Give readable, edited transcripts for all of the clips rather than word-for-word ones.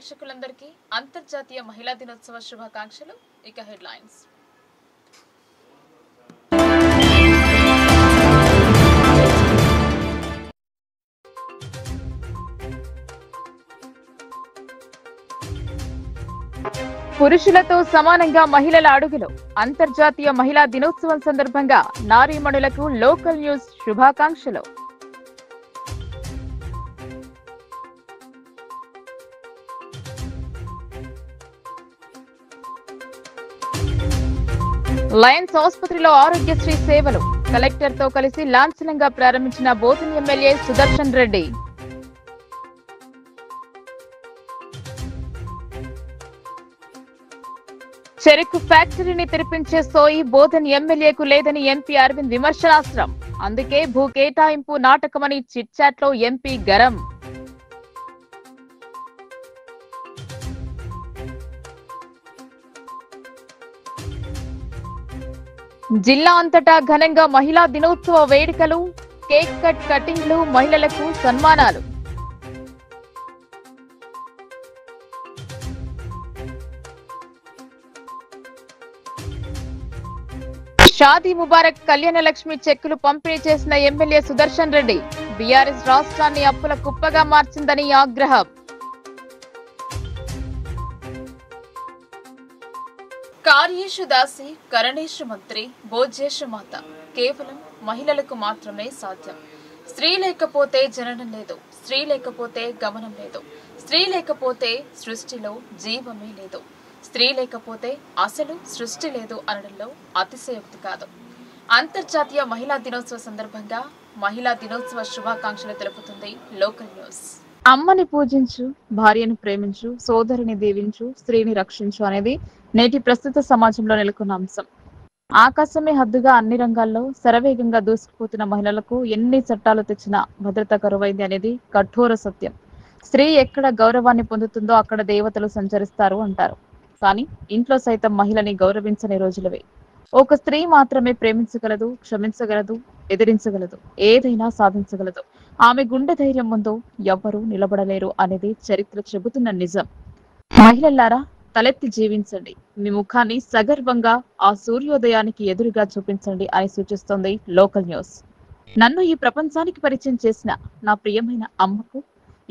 ప్రేక్షకులందరికీ అంతర్జాతీయ మహిళా దినోత్సవ శుభాకాంక్షలు. ఇక హెడ్లైన్స్. పురుషులతో సమానంగా మహిళల అడుగులు. అంతర్జాతీయ మహిళా దినోత్సవం సందర్భంగా నారీమణులకు లోకల్ న్యూస్ శుభాకాంక్షలు. లయన్స్ ఆసుపత్రిలో ఆరోగ్యశ్రీ సేవలు. కలెక్టర్ తో కలిసి లాంఛనంగా ప్రారంభించిన బోధన్ ఎమ్మెల్యే సుదర్శన్ రెడ్డి. చెరకు ఫ్యాక్టరీని తెరిపించే సోయి బోధన్ ఎమ్మెల్యేకు లేదని ఎంపీ అరవింద్ విమర్శనాస్త్రం. అందుకే భూ కేటాయింపు నాటకమని చిట్ చాట్ లో ఎంపీ గరం. జిల్లా అంతటా ఘనంగా మహిళా దినోత్సవ వేడుకలు. కేక్ కటింగ్లు, మహిళలకు సన్మానాలు. షాదీ ముబారక్ కళ్యాణ లక్ష్మి చెక్కులు పంపిణీ చేసిన ఎమ్మెల్యే సుదర్శన్ రెడ్డి. బీఆర్ఎస్ రాష్ట్రాన్ని అప్పుల కుప్పగా మార్చిందని ఆగ్రహం. కార్యేషు దాసి కరణేషు మంత్రి భోజ్యేషు మాత. కేవలం మహిళలకు మాత్రమే సాధ్యం. స్త్రీ లేకపోతే జననం లేదు, స్త్రీ లేకపోతే గమనం లేదు, స్త్రీ లేకపోతే సృష్టిలో జీవమే లేదు, స్త్రీ లేకపోతే అసలు సృష్టి లేదు అనడంలో అతిశయోక్తి కాదు. అంతర్జాతీయ మహిళా దినోత్సవ సందర్భంగా మహిళా దినోత్సవ శుభాకాంక్షలు తెలుపుతుంది లోకల్ న్యూస్. అమ్మని పూజించు, భార్యను ప్రేమించు, సోదరిని దీవించు, స్త్రీని రక్షించు అనేది నేటి ప్రస్తుత సమాజంలో నెలకొన్న అంశం. ఆకాశమే హద్దుగా అన్ని రంగాల్లో శరవేగంగా దూసుకుపోతున్న మహిళలకు ఎన్ని చట్టాలు తెచ్చినా భద్రత కరువైంది అనేది కఠోర సత్యం. స్త్రీ ఎక్కడ గౌరవాన్ని పొందుతుందో అక్కడ దేవతలు సంచరిస్తారు అంటారు. కానీ ఇంట్లో సైతం మహిళని గౌరవించని రోజులవే. ఒక స్త్రీ మాత్రమే ప్రేమించగలదు, క్షమించగలదు, ఎదిరించగలదు, ఏదైనా సాధించగలదు. ఆమె గుండె ధైర్యం ముందు ఎవ్వరూ నిలబడలేరు అనేది చరిత్ర చెబుతున్న నిజం. మహిళలారా, తలెత్తి జీవించండి, మీ ముఖాన్ని సగర్వంగా ఆ సూర్యోదయానికి ఎదురుగా చూపించండి అని సూచిస్తోంది లోకల్ న్యూస్. నన్ను ఈ ప్రపంచానికి పరిచయం చేసిన నా ప్రియమైన అమ్మకు,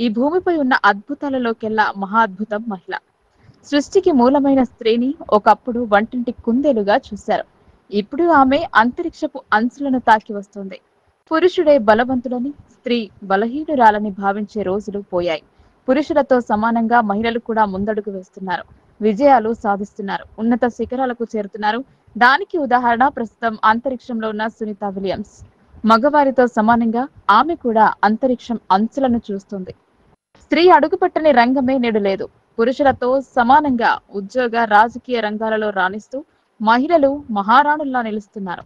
ఈ భూమిపై ఉన్న అద్భుతాలలోకెల్లా మహా అద్భుతం మహిళ. సృష్టికి మూలమైన స్త్రీని ఒకప్పుడు వంటింటి కుందేలుగా చూశారు. ఇప్పుడు ఆమె అంతరిక్షపు అంచులను తాకి వస్తుంది. పురుషుడే బలవంతులని, స్త్రీ బలహీనురాలని భావించే రోజులు పోయాయి. పురుషులతో సమానంగా మహిళలు కూడా ముందడుగు వేస్తున్నారు, విజయాలు సాధిస్తున్నారు, ఉన్నత శిఖరాలకు చేరుతున్నారు. దానికి ఉదాహరణ ప్రస్తుతం అంతరిక్షంలో ఉన్న సునీత విలియమ్స్. మగవారితో సమానంగా ఆమె కూడా అంతరిక్షం అంచులను చూస్తుంది. స్త్రీ అడుగుపెట్టని రంగమే నేడు లేదు. పురుషులతో సమానంగా ఉద్యోగ, రాజకీయ రంగాలలో రాణిస్తూ మహిళలు మహారాణుల్లా నిలుస్తున్నారు.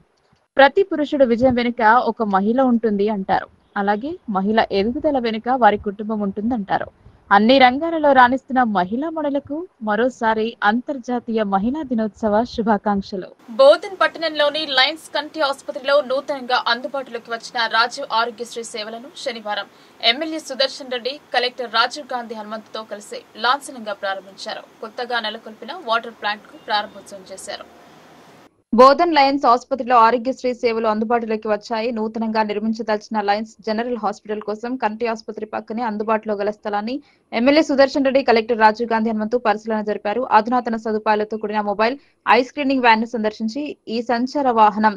ప్రతి పురుషుడు విజయం వెనుక ఒక మహిళ ఉంటుంది అంటారు. అలాగే మహిళ ఎదుగుదల వెనుక వారి కుటుంబం ఉంటుందంటారు. అన్ని రంగాలలో రాణిస్తున్న మహిళా మణులకు మరోసారి అంతర్జాతీయ మహిళా దినోత్సవ శుభాకాంక్షలు. బోధన్ పట్టణంలోని లయన్స్ కంటి ఆసుపత్రిలో నూతనంగా అందుబాటులోకి వచ్చిన రాజీవ్ ఆరోగ్యశ్రీ సేవలను శనివారం ఎమ్మెల్యే సుదర్శన్ రెడ్డి, కలెక్టర్ రాజీవ్ గాంధీ హనుమంతుతో కలిసి లాంఛనంగా ప్రారంభించారు. కొత్తగా నెలకొల్పిన వాటర్ ప్లాంట్ కు ప్రారంభోత్సవం చేశారు. బోధన్ లయన్స్ ఆసుపత్రిలో ఆరోగ్యశ్రీ సేవలు అందుబాటులోకి వచ్చాయి. నూతనంగా నిర్మించదలిచిన లయన్స్ జనరల్ హాస్పిటల్ కోసం కంటి ఆసుపత్రి పక్కనే అందుబాటులో గల స్థలాన్ని ఎమ్మెల్యే సుదర్శన్ రెడ్డి, కలెక్టర్ రాజీవ్ గాంధీ హనుమంతు పరిశీలన జరిపారు. అధునాతన సదుపాయాలతో కూడిన మొబైల్ ఐ స్క్రీనింగ్ వ్యాన్ ను సందర్శించి ఈ సంచార వాహనం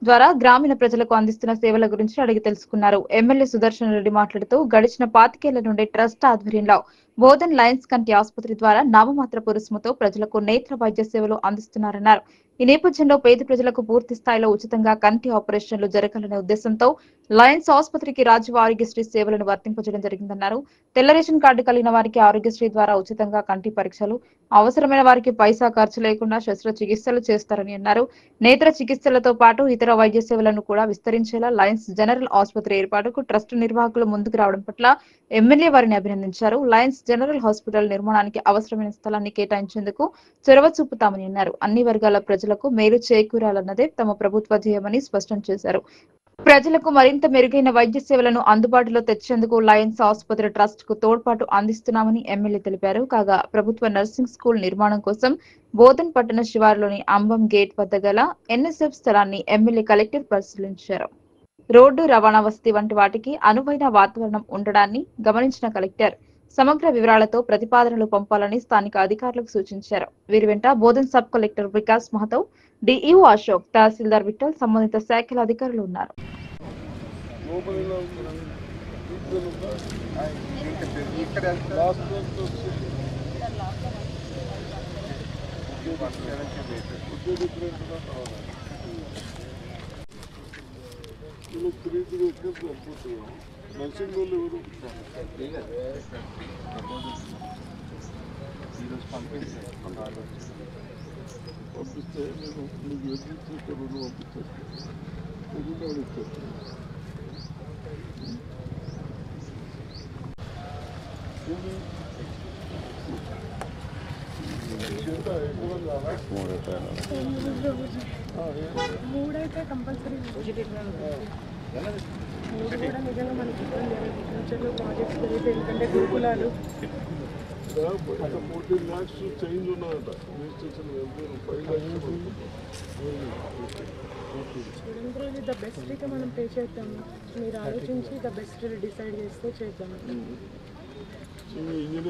ద్వారా గ్రామీణ ప్రజలకు అందిస్తున్న సేవల గురించి అడిగి తెలుసుకున్నారు. ఎమ్మెల్యే సుదర్శన్ రెడ్డి మాట్లాడుతూ గడిచిన 25 ఏళ్ల నుండి ట్రస్ట్ ఆధ్వర్యంలో బోధన్ లయన్స్ కంటి ఆసుపత్రి ద్వారా నామమాత్రపు రుసుముతో ప్రజలకు నేత్ర వైద్య సేవలు అందిస్తున్నారన్నారు. ఈ నేపథ్యంలో పేద ప్రజలకు పూర్తి స్థాయిలో ఉచితంగా కంటి ఆపరేషన్లు జరగాలనే ఉద్దేశంతో లయన్స్ ఆసుపత్రికి రాజీవ్ ఆరోగ్యశ్రీ సేవలను వర్తింపజేయడం జరిగిందన్నారు. తెల్ల రేషన్ కార్డు కలిగిన వారికి ఆరోగ్యశ్రీ ద్వారా ఉచితంగా కంటి పరీక్షలు, అవసరమైన వారికి పైసా ఖర్చు లేకుండా శస్త్రచికిత్సలు చేస్తారని అన్నారు. నేత్ర చికిత్సలతో పాటు ఇతర వైద్య సేవలను కూడా విస్తరించేలా లయన్స్ జనరల్ ఆసుపత్రి ఏర్పాటుకు ట్రస్ట్ నిర్వాహకులు ముందుకు రావడం పట్ల ఎమ్మెల్యే వారిని అభినందించారు. లయన్స్ జనరల్ హాస్పిటల్ నిర్మాణానికి అవసరమైన స్థలాన్ని కేటాయించేందుకు చొరవ చూపుతామని అన్నారు. అన్ని వర్గాల ప్రజలకు మేలు చేకూరాలన్నదే తమ ప్రభుత్వ ధ్యేయమని స్పష్టం చేశారు. ప్రజలకు మరింత మెరుగైన వైద్య సేవలను అందుబాటులో తెచ్చేందుకు లయన్స్ ఆసుపత్రి ట్రస్ట్ కు తోడ్పాటు అందిస్తున్నామని ఎమ్మెల్యే తెలిపారు. కాగా ప్రభుత్వ నర్సింగ్ స్కూల్ నిర్మాణం కోసం బోధన్ పట్టణ శివారులోని అంబం గేట్ వద్ద గల ఎన్ఎస్ఎఫ్ స్థలాన్ని ఎమ్మెల్యే కలెక్టర్ పరిశీలించారు. రోడ్డు రవాణా వసతి వంటి వాటికి అనువైన వాతావరణం ఉండడాన్ని గమనించిన కలెక్టర్ సమగ్ర వివరాలతో ప్రతిపాదనలు పంపాలని స్థానిక అధికారులకు సూచించారు. వీరి వెంట Bodhan sub collector Vikas Mahato, DEO Ashok, tahsildar Vittal, సంబంధిత శాఖల అధికారులు ఉన్నారు. నర్సింగ్ వాళ్ళు ఎవరు పంపిస్తే నేను మీకు ఎదురు పంపిస్తాను. మూడైతే కంపల్సరీ మూడు కూడా నిజంగా మనకి ఫ్యూచర్లో ప్రాజెక్ట్స్ జరిగితే ఎందుకంటే గురుకులాలు 14 lakhs చేంజ్ ఉన్నదట రిజిస్ట్రేషన్ 5 lakhs చూడండి రోజు ద బెస్ట్ అయితే మనం పే చేద్దాం. మీరు ఆలోచించి ద బెస్ట్ డిసైడ్ చేస్తే చేద్దాం. ఇంజనీర్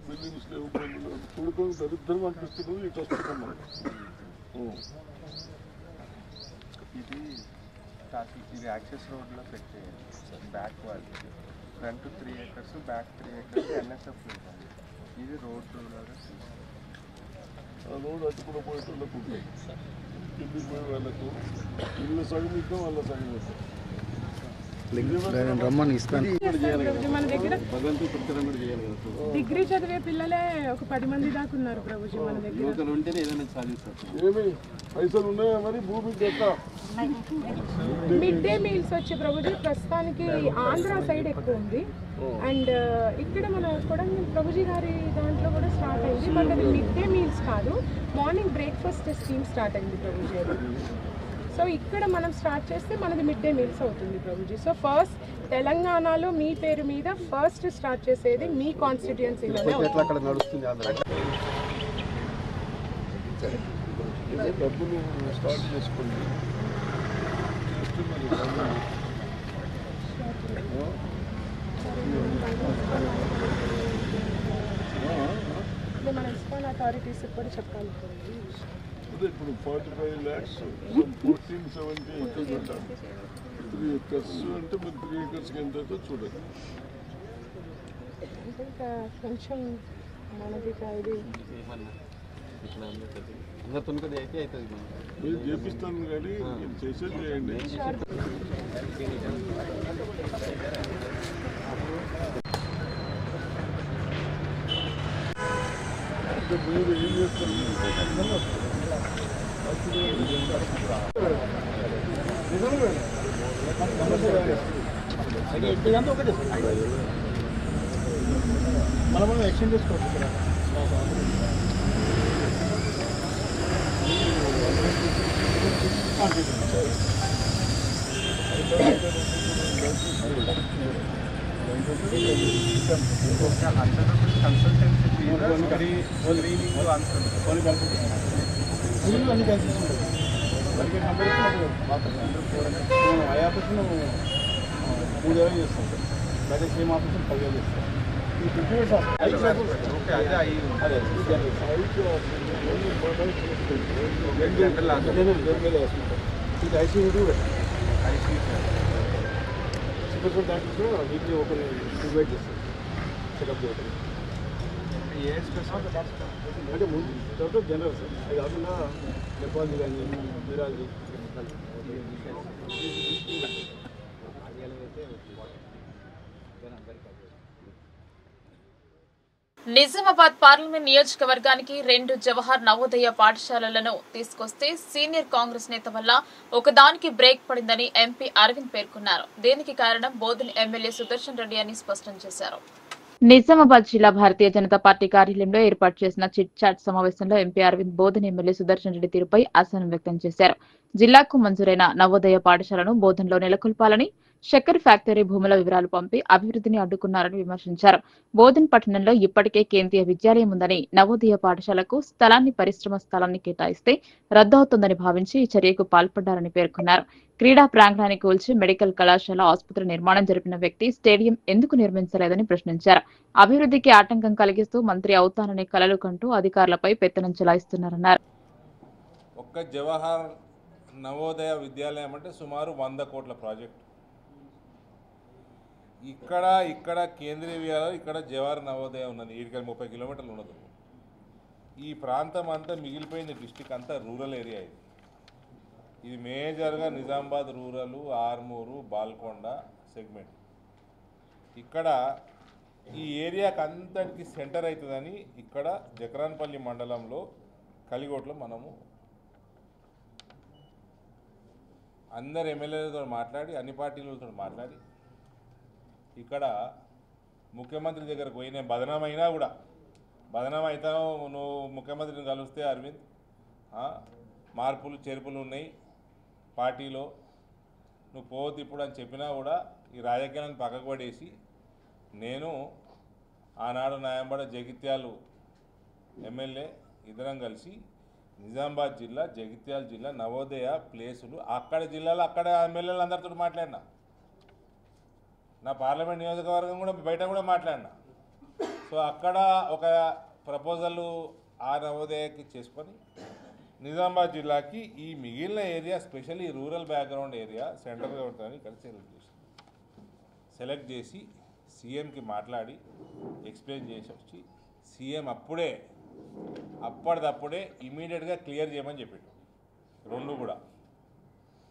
బిల్డింగ్స్ లేవు, కొడుకొని దరిద్రం అనిపిస్తున్నది ఈ ట్రస్ట్ ఇది యాక్సెస్ రోడ్లో పెట్టేయండి సార్. బ్యాక్ వాళ్ళు front 3 acres, back 3 acres NSF ఉంటుంది. ఇది రోడ్డు ఆ రోడ్ అటు కూడా పోయేటోళ్ళకు ఉంటుంది. కిందికి పోయే వాళ్ళకు ఇల్లు సగం ఇస్తాం, వాళ్ళ సగం ఇస్తాం. మన దగ్గర డిగ్రీ చదివే పిల్లలే ఒక 10 మంది దాకా ఉన్నారు ప్రభుజీ మన దగ్గర. ఏమి పైసలు ఉన్నాయా మరి భూమి మిడ్ డే మీల్స్ వచ్చి ప్రభుజీ ప్రస్తుతానికి ఆంధ్ర సైడ్ ఎక్కువ ఉంది. అండ్ ఇక్కడ మన కొడంగల్ ప్రభుజీ గారి దాంట్లో కూడా స్టార్ట్ అయింది. బట్ అది మిడ్ డే మీల్స్ కాదు, మార్నింగ్ బ్రేక్ఫాస్ట్ స్కీమ్ స్టార్ట్ అయింది ప్రభుజీ అది. సో ఇక్కడ మనం స్టార్ట్ చేస్తే మనది మిడ్ డే మీల్స్ అవుతుంది ప్రభుజీ. సో ఫస్ట్ తెలంగాణలో మీ పేరు మీద ఫస్ట్ స్టార్ట్ చేసేది మీ కాన్స్టిట్యుయెన్సీలోనే డబ్బులు స్టార్ట్ చేసుకోండి. మన ఇస్కాన్ అథారిటీస్ కూడా చెప్పాలి. ఇప్పుడు 45 lakhs 1470 అంటారు. 3 acres అంటే మీరు 3 acres ఎంత అయితే చూడండి. ఇంకా కొంచెం మనది ఇది మీరు చేపిస్తాను కానీ చేసేది చేయండి. మీరు ఏం చేస్తారు? మనం ఎక్స్చేంజ్ చేసుకోవచ్చు. ఐ ఆపరేషన్ 3,000 చేస్తాం సార్. బయట సేమ్ ఆపరేషన్ 10,000 చేస్తాం. ఈ 50 years ICU super doctors weekly ఒకరు ఇన్వైట్ చేస్తారు చెకప్ చేయడం. అంటే ముందు తర్వాత జనరల్ సార్, అది కాకుండా నెపాలజీ కానీ న్యూరాలజీ. నిజామాబాద్ పార్లమెంట్ నియోజకవర్గానికి 2 జవహర్ నవోదయ పాఠశాలలను తీసుకొస్తే సీనియర్ కాంగ్రెస్ నేత వల్ల ఒకదానికి బ్రేక్ పడిందని ఎంపీ అరవింద్ పేర్కొన్నారు. దీనికి కారణం బోధన్ ఎమ్మెల్యే సుదర్శన్ రెడ్డి అని స్పష్టం చేశారు. నిజామాబాద్ జిల్లా భారతీయ జనతా పార్టీ కార్యాలయంలో ఏర్పాటు చేసిన చిట్ చాట్ సమావేశంలో ఎంపీ అరవింద్ బోధన్ ఎమ్మెల్యే సుదర్శన్ రెడ్డి తీరుపై అసహనం వ్యక్తం చేశారు. జిల్లాకు మంజూరైన నవోదయ పాఠశాలను బోధన్లో నెలకొల్పాలని, చక్కెర ఫ్యాక్టరీ భూముల వివరాలు పంపి అభివృద్ధిని అడ్డుకున్నారని విమర్శించారు. బోధన్ పట్టణంలో ఇప్పటికే కేంద్రీయ విద్యాలయం ఉందని, నవోదయ పాఠశాలకు స్థలాన్ని పరిశ్రమ స్థలాన్ని కేటాయిస్తే రద్దవుతుందని భావించి ఈ చర్యకు పాల్పడ్డారని పేర్కొన్నారు. క్రీడా ప్రాంగణాన్ని కూల్చి మెడికల్ కళాశాల, ఆసుపత్రి నిర్మాణం జరిపిన వ్యక్తి స్టేడియం ఎందుకు నిర్మించలేదని ప్రశ్నించారు. అభివృద్ధికి ఆటంకం కలిగిస్తూ మంత్రి అవుతాననే కలలు కంటూ అధికారులపై పెత్తనం చెలాయిస్తున్నారన్నారు. ఒక్క జవహర్ నవోదయ విద్యాలయం అంటే సుమారు 100 కోట్ల ప్రాజెక్ట్. ఇక్కడ కేంద్రీయ విద్యాలయం, ఇక్కడ జవహర్ నవోదయ ఉన్నది. 30 కిలోమీటర్లు ఉన్నది. ఈ ప్రాంతం అంతా మిగిలిపోయిన డిస్టిక్ అంతా రూరల్ ఏరియా. ఇది మేజర్గా నిజామాబాద్ రూరల్, ఆర్మూరు, బాల్కొండ సెగ్మెంట్. ఇక్కడ ఈ ఏరియాకి అంతటికి సెంటర్ అవుతుందని ఇక్కడ జక్రాన్పల్లి మండలంలో కలిగోట్లో మనము అందరు ఎమ్మెల్యేలతో మాట్లాడి, అన్ని పార్టీలతో మాట్లాడి, ఇక్కడ ముఖ్యమంత్రి దగ్గరకు పోయి నేను బదనామైనా కూడా, బదనాం అవుతాను నువ్వు ముఖ్యమంత్రిని కలిస్తే అరవింద్, మార్పులు చేర్పులు ఉన్నాయి పార్టీలో, నువ్వు పోవద్దు ఇప్పుడు అని చెప్పినా కూడా ఈ రాజకీయాలను పక్కకు పడేసి నేను ఆనాడు నాయంబడ జగిత్యాల ఎమ్మెల్యే ఇద్దరం కలిసి నిజామాబాద్ జిల్లా, జగిత్యాల జిల్లా నవోదయ ప్లేసులు అక్కడ జిల్లాలో అక్కడ ఎమ్మెల్యేలు అందరితో మాట్లాడినా, నా పార్లమెంట్ నియోజకవర్గం కూడా బయట కూడా మాట్లాడినా. సో అక్కడ ఒక ప్రపోజల్ ఆ నవోదయకి చేసుకొని నిజామాబాద్ జిల్లాకి ఈ మిగిలిన area, specially rural background area central government ఇక్కడ సెలెక్ట్ చేసి సీఎంకి మాట్లాడి ఎక్స్ప్లెయిన్ చేసి వచ్చి సీఎం అప్పటిదప్పుడే ఇమీడియట్గా క్లియర్ చేయమని చెప్పాడు. రెండు కూడా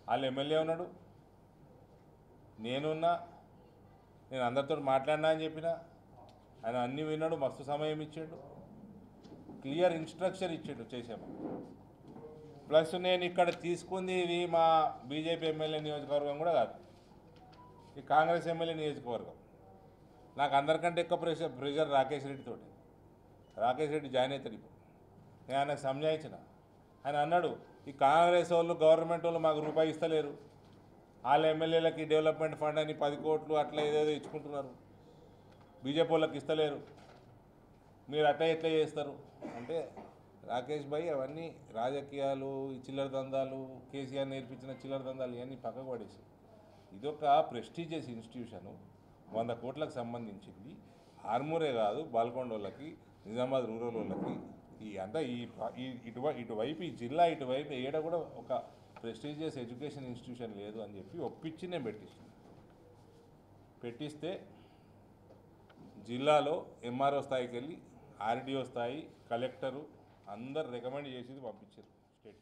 వాళ్ళు ఎమ్మెల్యే ఉన్నాడు, నేను అందరితో మాట్లాడినా అని చెప్పిన ఆయన అన్నీ విన్నాడు, మస్తు సమయం ఇచ్చాడు, క్లియర్ ఇన్స్ట్రక్షన్ ఇచ్చాడు చేసాము. ప్లస్ నేను ఇక్కడ తీసుకుంది ఇది మా బీజేపీ ఎమ్మెల్యే నియోజకవర్గం కూడా కాదు, ఈ కాంగ్రెస్ ఎమ్మెల్యే నియోజకవర్గం. నాకు అందరికంటే ఎక్కువ ప్రెషర్ రాకేష్ రెడ్డితో. రాకేష్ రెడ్డి జాయిన్ అవుతాడు ఇప్పుడు. నేను ఆయనకు సంజాయించిన, ఆయన అన్నాడు ఈ కాంగ్రెస్ వాళ్ళు గవర్నమెంట్ వాళ్ళు మాకు రూపాయి ఇస్తలేరు, వాళ్ళ ఎమ్మెల్యేలకి డెవలప్మెంట్ ఫండ్ అని 10 కోట్లు అట్లా ఏదేదో ఇచ్చుకుంటున్నారు, బీజేపీ వాళ్ళకి ఇస్తలేరు, మీరు అట్లా ఎట్లా చేస్తారు అంటే, రాకేష్ భాయ్ అవన్నీ రాజకీయాలు, ఈ చిల్లర దందాలు, కేసీఆర్ నేర్పించిన చిల్లర దందాలు ఇవన్నీ పక్కకు పడేసి ఇదొక ప్రెస్టీజియస్ ఇన్స్టిట్యూషను, 100 కోట్లకు సంబంధించింది. ఆర్మూరే కాదు, బాల్కొండ వాళ్ళకి, నిజామాబాద్ రూరల్ వాళ్ళకి, ఈ అంతా ఇటువైపు ఈ జిల్లా ఇటువైపు ఏడ కూడా ఒక ప్రెస్టీజియస్ ఎడ్యుకేషన్ ఇన్స్టిట్యూషన్ లేదు అని చెప్పి ఒప్పించి నేను పెట్టిస్తే జిల్లాలో ఎంఆర్ఓ స్థాయికి వెళ్ళి ఆర్డీఓ స్థాయి, కలెక్టరు అందరు రికమెండ్ చేసి పంపించారు స్టేట్.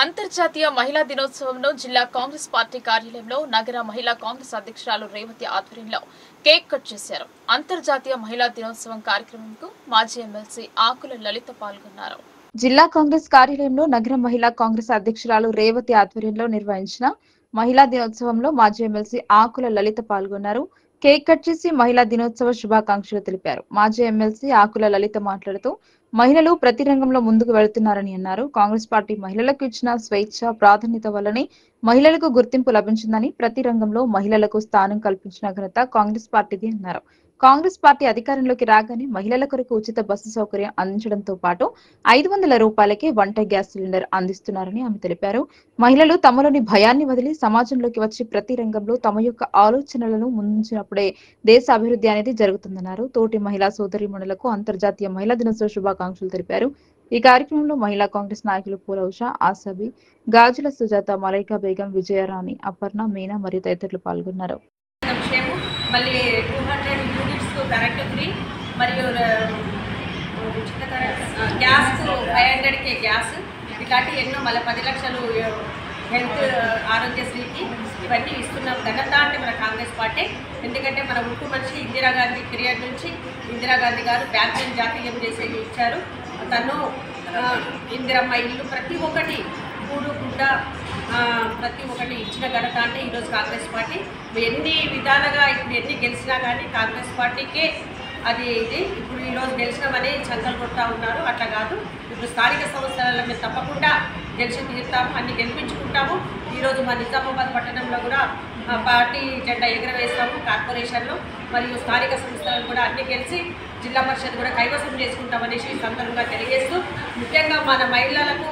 అంతర్జాతీయ మహిళా దినోత్సవంలో జిల్లా కాంగ్రెస్ పార్టీ కార్యాలయంలో నగర మహిళా కాంగ్రెస్ అధ్యక్షురాలు రేవతి ఆధ్వర్యంలో కేక్ కట్ చేశారు. అంతర్జాతీయ మహిళా దినోత్సవం కార్యక్రమంకు మాజీ ఎమ్మెల్సీ ఆకుల లలిత పాల్గొన్నారు. జిల్లా కాంగ్రెస్ కార్యాలయంలో నగర మహిళా కాంగ్రెస్ అధ్యక్షురాలు రేవతి ఆధ్వర్యంలో నిర్వహించిన మహిళా దినోత్సవంలో మాజీ ఎమ్మెల్సీ ఆకుల లలిత పాల్గొన్నారు. కేక్ కట్ చేసి మహిళా దినోత్సవ శుభాకాంక్షలు తెలిపారు. మాజీ ఎమ్మెల్సీ ఆకుల లలిత మాట్లాడుతూ మహిళలు ప్రతి రంగంలో ముందుకు వెళుతున్నారని అన్నారు. కాంగ్రెస్ పార్టీ మహిళలకు ఇచ్చిన స్వేచ్ఛ, ప్రాధాన్యత వల్లనే మహిళలకు గుర్తింపు లభించిందని, ప్రతి రంగంలో మహిళలకు స్థానం కల్పించిన ఘనత కాంగ్రెస్ పార్టీది అన్నారు. కాంగ్రెస్ పార్టీ అధికారంలోకి రాగానే మహిళల కొరకు ఉచిత బస్సు సౌకర్యం అందించడంతో పాటు 500 రూపాయలకే వంట గ్యాస్ సిలిండర్ అందిస్తున్నారని ఆమె తెలిపారు. మహిళలు తమలోని భయాన్ని వదిలి సమాజంలోకి వచ్చి ప్రతి రంగంలో తమ యొక్క ఆలోచనలను ముందుంచినప్పుడే దేశ అభివృద్ధి అనేది జరుగుతుందన్నారు. తోటి మహిళా సోదరీమణులకు అంతర్జాతీయ మహిళా దినోత్సవ శుభాకాంక్షలు తెలిపారు. ఈ కార్యక్రమంలో మహిళా కాంగ్రెస్ నాయకులు పూల ఉషా, ఆసాబి, గాజుల సుజాత, మలైకా బేగం, విజయరాణి, అపర్ణ, మీనా మరియు తదితరులు పాల్గొన్నారు. మళ్ళీ 200 యూనిట్స్ కరెంట్ ఫ్రీ మరియు గ్యాస్ 500K గ్యాస్, ఇట్లాంటి ఎన్నో మళ్ళీ 10 లక్షలు హెల్త్ ఆరోగ్యశ్రీకి ఇవన్నీ ఇస్తున్నాం. ఘనత అంటే మన కాంగ్రెస్ పార్టీ. ఎందుకంటే మన ఉక్కు మనిషి ఇందిరాగాంధీ పీరియడ్ నుంచి ఇందిరాగాంధీ గారు బ్యాంకులను జాతీయం చేసి ఇచ్చారు. తను ఇందిరమ్మ ఇల్లు ప్రతి ఒక్కటి కూడు గుడ్డ ప్రతి ఒక్కటి ఇచ్చిన ఘనత అంటే ఈరోజు కాంగ్రెస్ పార్టీ ఎన్ని విధాలుగా ఇప్పుడు ఎన్ని గెలిచినా కానీ కాంగ్రెస్ పార్టీకే అది ఇది. ఇప్పుడు ఈరోజు గెలిచినామని చంకలు కొడతా ఉన్నారు, అట్లా కాదు. ఇప్పుడు స్థానిక సంస్థలలో మేము తప్పకుండా గెలిచి తీరుతాము, అన్ని గెలిపించుకుంటాము. ఈరోజు మా నిజామాబాద్ పట్టణంలో కూడా పార్టీ జెండా ఎగురవేస్తాము. కార్పొరేషన్లో మరియు స్థానిక సంస్థలను కూడా అన్ని గెలిచి జిల్లా పరిషత్ కూడా కైవసం చేసుకుంటామనేసి ఈ సందర్భంగా తెలియజేస్తూ, ముఖ్యంగా మన మహిళలకు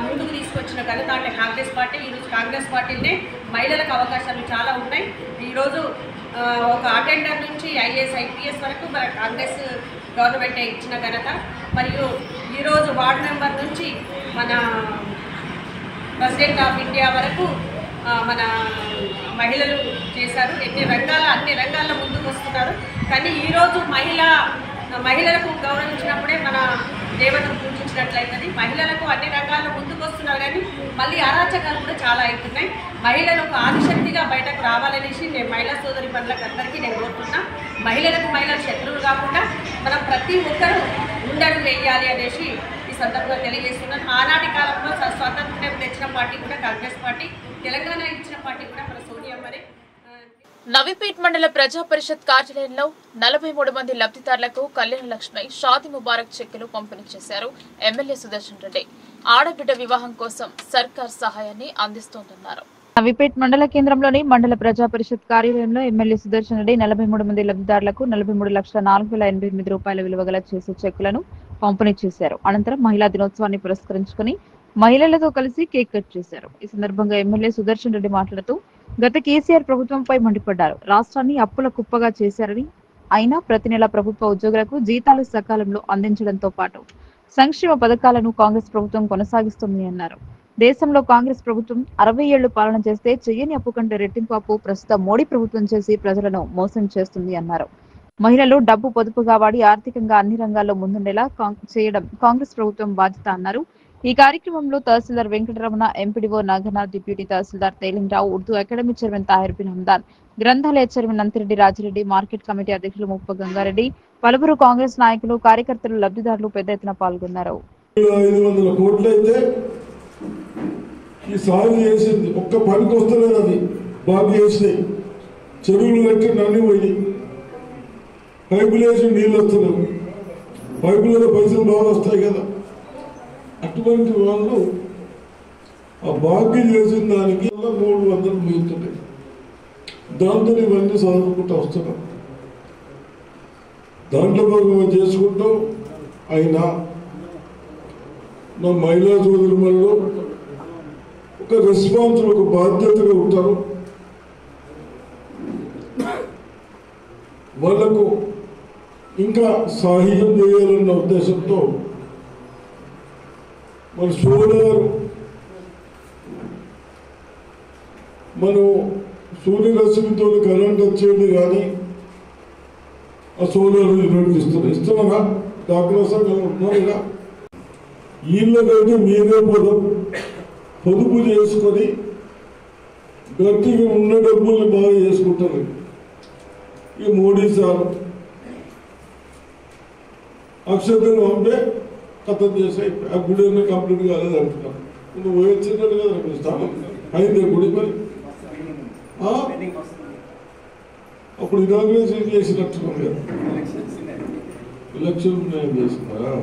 ముందుకు తీసుకొచ్చిన ఘనత అంటే కాంగ్రెస్ పార్టీ. ఈరోజు కాంగ్రెస్ పార్టీనే మహిళలకు అవకాశాలు చాలా ఉన్నాయి. ఈరోజు ఒక అటెండర్ నుంచి ఐఏఎస్ ఐపీఎస్ వరకు మన కాంగ్రెస్ గవర్నమెంటే ఇచ్చిన ఘనత. మరియు ఈరోజు వార్డు మెంబర్ నుంచి మన ప్రెసిడెంట్ ఆఫ్ ఇండియా వరకు మన మహిళలు చేశారు. అన్ని రంగాల్లో ముందుకు వస్తున్నారు. కానీ ఈరోజు మహిళలకు గౌరవించినప్పుడే మన దేవతను పూజించినట్లయితుంది. మహిళలకు అన్ని రంగాల్లో ముందుకు వస్తున్నారు, కానీ మళ్ళీ అరాచకాలు కూడా చాలా అవుతున్నాయి. మహిళలకు ఆదిశక్తిగా బయటకు రావాలనేసి నేను మహిళా సోదరి పనులకు అందరికీ నేను కోరుతున్నా. మహిళలకు శత్రువులు కాకుండా మనం ప్రతి ఒక్కరూ ముందడుగు వేయాలి అనేసి ఈ సందర్భంగా తెలియజేస్తున్నాను. ఆనాటి కాలంలో స్వాతంత్ర్యం తెచ్చిన పార్టీ కూడా కాంగ్రెస్ పార్టీ, తెలంగాణ ఇచ్చిన పార్టీ కూడా మన సోనియమ్మనే. నవీపేట్ మండల ప్రజా పరిషత్ కార్యాలయంలో 43 మంది లబ్ధిదారులకు కళ్యాణ లక్ష్మి షాదీ ముబారక్ చెక్కులు పంపిణీ చేశారు ఎమ్మెల్యే సుదర్శన్ రెడ్డి. ఆడబిడ్డ వివాహం కోసం సర్కార్ సహాయాన్ని అందిస్తోందన్నారు. నవీపేట్ మండల కేంద్రంలోని మండల ప్రజా పరిషత్ కార్యాలయంలో ఎమ్మెల్యే సుదర్శన్ రెడ్డి 43 మంది లబ్ధిదారులకు 43,04,088 రూపాయల విలువ గల చేసే చెక్కులను పంపిణీ చేశారు. అనంతరం మహిళా దినోత్సవాన్ని పురస్కరించుకుని మహిళలతో కలిసి కేక్ కట్ చేశారు. ఈ సందర్భంగా ఎమ్మెల్యే సుదర్శన్ రెడ్డి మాట్లాడుతూ గత కేసీఆర్ ప్రభుత్వంపై మండిపడ్డారు. రాష్ట్రాన్ని అప్పుల కుప్పగా చేశారని, అయినా ప్రతి నెల ప్రభుత్వ ఉద్యోగులకు జీతాలు సకాలంలో అందించడంతో పాటు సంక్షేమ పథకాలను కాంగ్రెస్ ప్రభుత్వం కొనసాగిస్తుందని అన్నారు. దేశంలో కాంగ్రెస్ ప్రభుత్వం 60 ఏళ్లు పాలన చేస్తే చెయ్యని అప్పు కంటే రెట్టింపు అప్పు ప్రస్తుత మోడీ ప్రభుత్వం చేసి ప్రజలను మోసం చేస్తుంది అన్నారు. మహిళలు డబ్బు పొదుపుగా వాడి ఆర్థికంగా అన్ని రంగాల్లో ముందుండేలా చేయడం కాంగ్రెస్ ప్రభుత్వం బాధ్యత అన్నారు. ఈ కార్యక్రమంలో tahsildar Venkataramana, MPDO Naganath, deputy tahsildar Telingarao, Urdu academy chairman Tahir bin Hamdan, గ్రంథాలయ chairman Nantireddy Rajireddy, market committee అధ్యక్షులు ముప్ప గంగారెడ్డి, పలువురు కాంగ్రెస్ నాయకులు, కార్యకర్తలు, లబ్ధిదారులు పెద్ద ఎత్తున పాల్గొన్నారు. 500 కోట్లయితే ఈ సాగు చేసింది ఒక్క పనికి వస్తలేదు. అది బాగా చేసినాయి. చెరువులు కట్టి నన్ను పోయి పైపులు వేసి నీళ్ళు వస్తున్నాయి. పైపులలో పైసలు బాగా వస్తాయి కదా. అటువంటి వాళ్ళు ఆ భాగ్యం చేసిన దానికి 300 మిగులుతున్నాయి. దాంతో ఇవన్నీ చదువుకుంటూ వస్తున్నాం. దాంట్లో భాగంగా చేసుకుంటూ అయినా మా మహిళా సోదరులలో ఒక రెస్పాన్సిబుల్, ఒక బాధ్యతగా ఉంటారు. వాళ్లకు ఇంకా సహాయం చేయాలన్న ఉద్దేశంతో మన సోలార్, మనం సూర్యరశ్మితో కరెంట్ వచ్చేది కానీ ఆ సోలార్ యూనిట్ ఇస్తున్నారా? డాక్టర్ సంఘం ఉన్నారుగా. వీళ్ళకైతే మీరే పొదుపు చేసుకొని గట్టిగా ఉన్న డబ్బుల్ని బాగా చేసుకుంటారు. ఈ మోడీ సార్ అక్షతలు పంపే కథం చేసి ఆ గుడి అన్న కంప్లీట్ కాలేదు అంటున్నాను. నువ్వు వచ్చినట్టు కదా స్థానం అయింది గుడి. మరి అప్పుడు ఇనాగ్రేషన్ చేసినట్టున్నాం కదా, ఎలక్షన్ చేస్తున్నారా?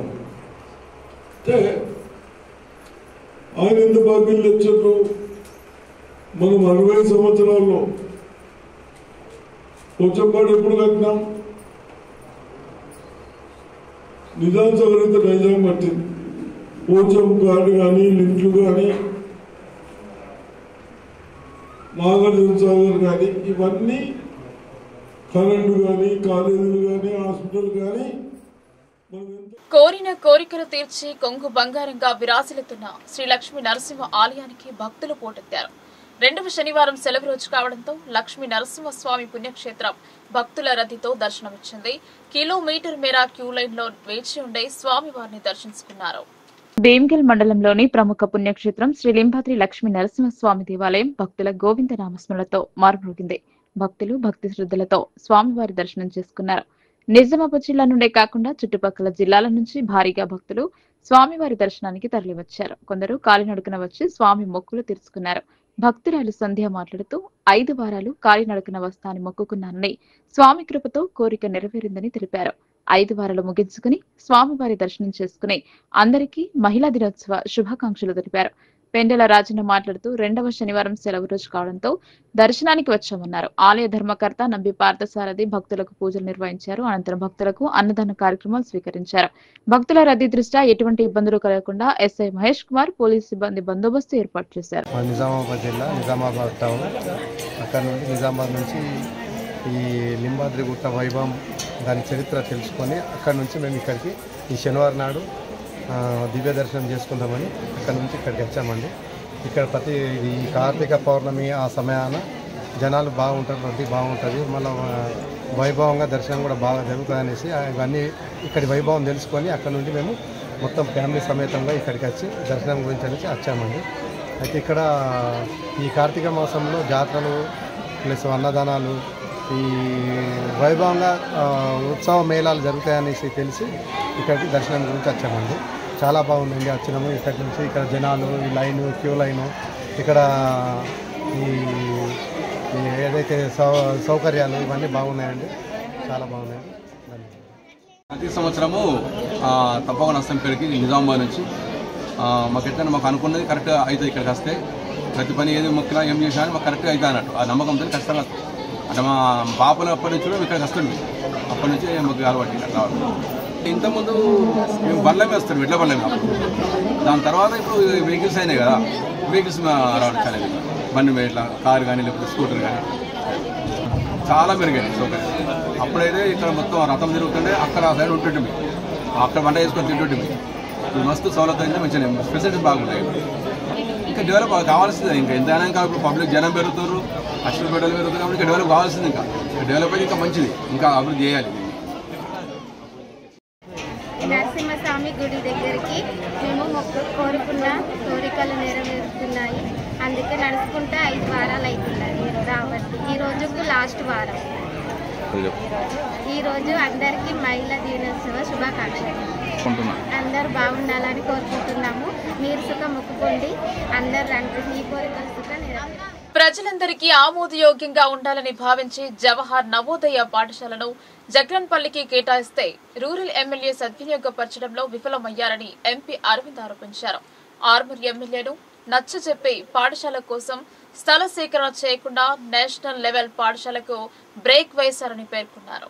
అంటే ఆయన ఎందుకు బాకీలు తెచ్చారు? మనం 60 సంవత్సరాల్లో పోచంపాడు ఎప్పుడు కట్టినాం? నిజాం సవరిత నైజాం కట్టింది. పోచంపాడు కానీ, లింక్లు కానీ, నాగార్జున సాగర్ కానీ, ఇవన్నీ కరెంటు కానీ, కాలేజీలు కానీ, హాస్పిటల్ కానీ కోరిన కోరికలు తీర్చి కొంగు బంగారంగా విరాజిల్లుతున్న శ్రీ లక్ష్మీ నరసింహ ఆలయానికి భక్తులు పోటెత్తారు. 2వ శనివారం సెలవు రోజు కావడంతో లక్ష్మీ నరసింహస్వామి పుణ్యక్షేత్రం భక్తుల రద్దీతో దర్శనమిచ్చింది. కిలోమీటర్ మేర క్యూ లైన్ లో వేచి ఉండే స్వామివారిని దర్శించుకున్నారు. భీమ్గల్ మండలంలోని ప్రముఖ పుణ్యక్షేత్రం శ్రీ లింబాద్రి లక్ష్మీ నరసింహస్వామి దేవాలయం భక్తుల గోవింద నామస్మరణతో మారుమోగింది. భక్తులు భక్తి శ్రద్ధలతో స్వామివారి దర్శనం చేసుకున్నారు. నిజామాబాద్ జిల్లా నుండే కాకుండా చుట్టుపక్కల జిల్లాల నుంచి భారీగా భక్తులు స్వామివారి దర్శనానికి తరలివచ్చారు. కొందరు కాలినడకన వచ్చి స్వామి మొక్కులు తీర్చుకున్నారు. భక్తురాలు సంధ్య మాట్లాడుతూ 5 వారాలు కాలినడకన వస్తానని మొక్కుకున్నానని, స్వామి కృపతో కోరిక నెరవేరిందని తెలిపారు. 5 వారాలు ముగించుకుని స్వామివారి దర్శనం చేసుకుని అందరికీ మహిళా దినోత్సవ శుభాకాంక్షలు తెలిపారు. పెండెల రాజన్న మాట్లాడుతూ 2వ శనివారం సెలవు రోజు కావడంతో దర్శనానికి వచ్చామన్నారు. ఆలయ ధర్మకర్త నంబి పార్థసారథి భక్తులకు పూజలు నిర్వహించారు. అనంతరం భక్తులకు అన్నదాన కార్యక్రమాలు స్వీకరించారు. భక్తుల రద్దీ దృష్ట్యా ఎటువంటి ఇబ్బందులు కలగకుండా ఎస్ఐ మహేష్ కుమార్ పోలీసు సిబ్బంది బందోబస్తు ఏర్పాటు చేశారు. నిజామాబాద్ జిల్లా నిజామాబాద్ టౌన్, అక్కడ నుండి నిజామాబాద్ నుంచి ఈ లింబాద్రిగుట్ట వైభవం దాని చరిత్ర తెలుసుకొని అక్కడ నుంచి మేము ఇక్కడికి ఈ శనివారం నాడు దివ్య దర్శనం చేసుకుందామని అక్కడ నుంచి ఇక్కడికి వచ్చామండి. ఇక్కడ ప్రతి ఈ కార్తీక పౌర్ణమి ఆ సమయాన జనాలు బాగుంటారు, రద్దీ బాగుంటుంది, మళ్ళీ వైభవంగా దర్శనం కూడా బాగా జరుగుతుంది అనేసి ఇవన్నీ ఇక్కడి వైభవం తెలుసుకొని అక్కడ నుండి మేము మొత్తం ఫ్యామిలీ సమేతంగా ఇక్కడికి వచ్చి దర్శనం గురించి అనేసి వచ్చామండి. అయితే ఇక్కడ ఈ కార్తీక మాసంలో జాతరలు ప్లస్ అన్నదానాలు ఈ వైభవంగా ఉత్సవ మేళాలు జరుగుతాయనేసి తెలిసి ఇక్కడికి దర్శనం గురించి వచ్చామండి. చాలా బాగుందండి. వచ్చినాము ఇక్కడి నుంచి ఇక్కడ జనాలు ఈ లైను క్యూ లైను ఇక్కడ ఈ ఏదైతే సౌకర్యాలు ఇవన్నీ బాగున్నాయండి, చాలా బాగున్నాయండి. ప్రతి సంవత్సరము తప్పకుండా వస్తాం ఇక్కడికి నిజామాబాద్ నుంచి. మాకు అనుకున్నది కరెక్ట్గా అవుతుంది. ఇక్కడికి వస్తే ప్రతి పని ఏది మొక్కినా ఏం చేసినా మాకు కరెక్ట్గా అవుతుంది అన్నట్టు ఆ నమ్మకంతో ఖచ్చితంగా వస్తాం. అంటే మా పాపలు అప్పటి నుంచి కూడా ఇక్కడికి వస్తుంది. అప్పటి నుంచి మాకు అలవాటు రావడం. ఇంతకుముందు మేము బండ్లమే వస్తాం, ఎడ్ల బండ్లమే. దాని తర్వాత ఇప్పుడు వెహికల్స్ అయినాయి కదా, వెహికల్స్ రావడం చాలా బండి మీద ఇట్లా కారు కానీ లేకపోతే స్కూటర్ కానీ చాలా మెరుగైంది సౌకర్యం. అప్పుడైతే ఇక్కడ మొత్తం రథం తిరుగుతుంటే అక్కడ ఆ సైడ్ ఉంటుంటే అక్కడ వంట చేసుకొని తింటుంటే ఇప్పుడు మస్తు సౌలభ్యం అయితే మంచిగా ఫెసిలిటీస్ బాగుంటాయి. ఇంకా డెవలప్ కావాల్సిందే. ఇంకా ఎంతైనా ఇంకా ఇప్పుడు పబ్లిక్ జనం పెరుగుతారు, అక్షర బిడ్డలు పెరుగుతారు కాబట్టి ఇంకా డెవలప్ కావాల్సింది. ఇంకా డెవలప్ అయితే ఇంకా మంచిది, ఇంకా అభివృద్ధి చేయాలి. నరసింహస్వామి గుడి దగ్గరికి మేము కోరుకున్న కోరికలు నెరవేరుతున్నాయి. అందుకే నడుచుకుంటా 5 వారాలు అవుతున్నాయి రాబట్టి. ఈ రోజుకు లాస్ట్ వారం. ఈరోజు అందరికీ మహిళా దినోత్సవ శుభాకాంక్షలు. అందరూ బాగుండాలని కోరుకుంటున్నాము. మీరు సుఖ మొక్కుకోండి, అందరు మీ కోరికలు సుఖ నెరవేరు. ప్రజలందరికీ ఆమోదయోగ్యంగా ఉండాలని భావించి జవహర్ నవోదయ పాఠశాలను జగ్లన్పల్లికి కేటాయిస్తే రూరల్ ఎమ్మెల్యే సద్వినియోగపరచడంలో విఫలమయ్యారని ఎంపీ అరవింద్ ఆరోపించారు. ఆర్మూర్ ఎమ్మెల్యేను నచ్చజెప్పి పాఠశాల కోసం స్థల సేకరణ చేయకుండా నేషనల్ లెవెల్ పాఠశాలకు బ్రేక్ వేశారని పేర్కొన్నారు.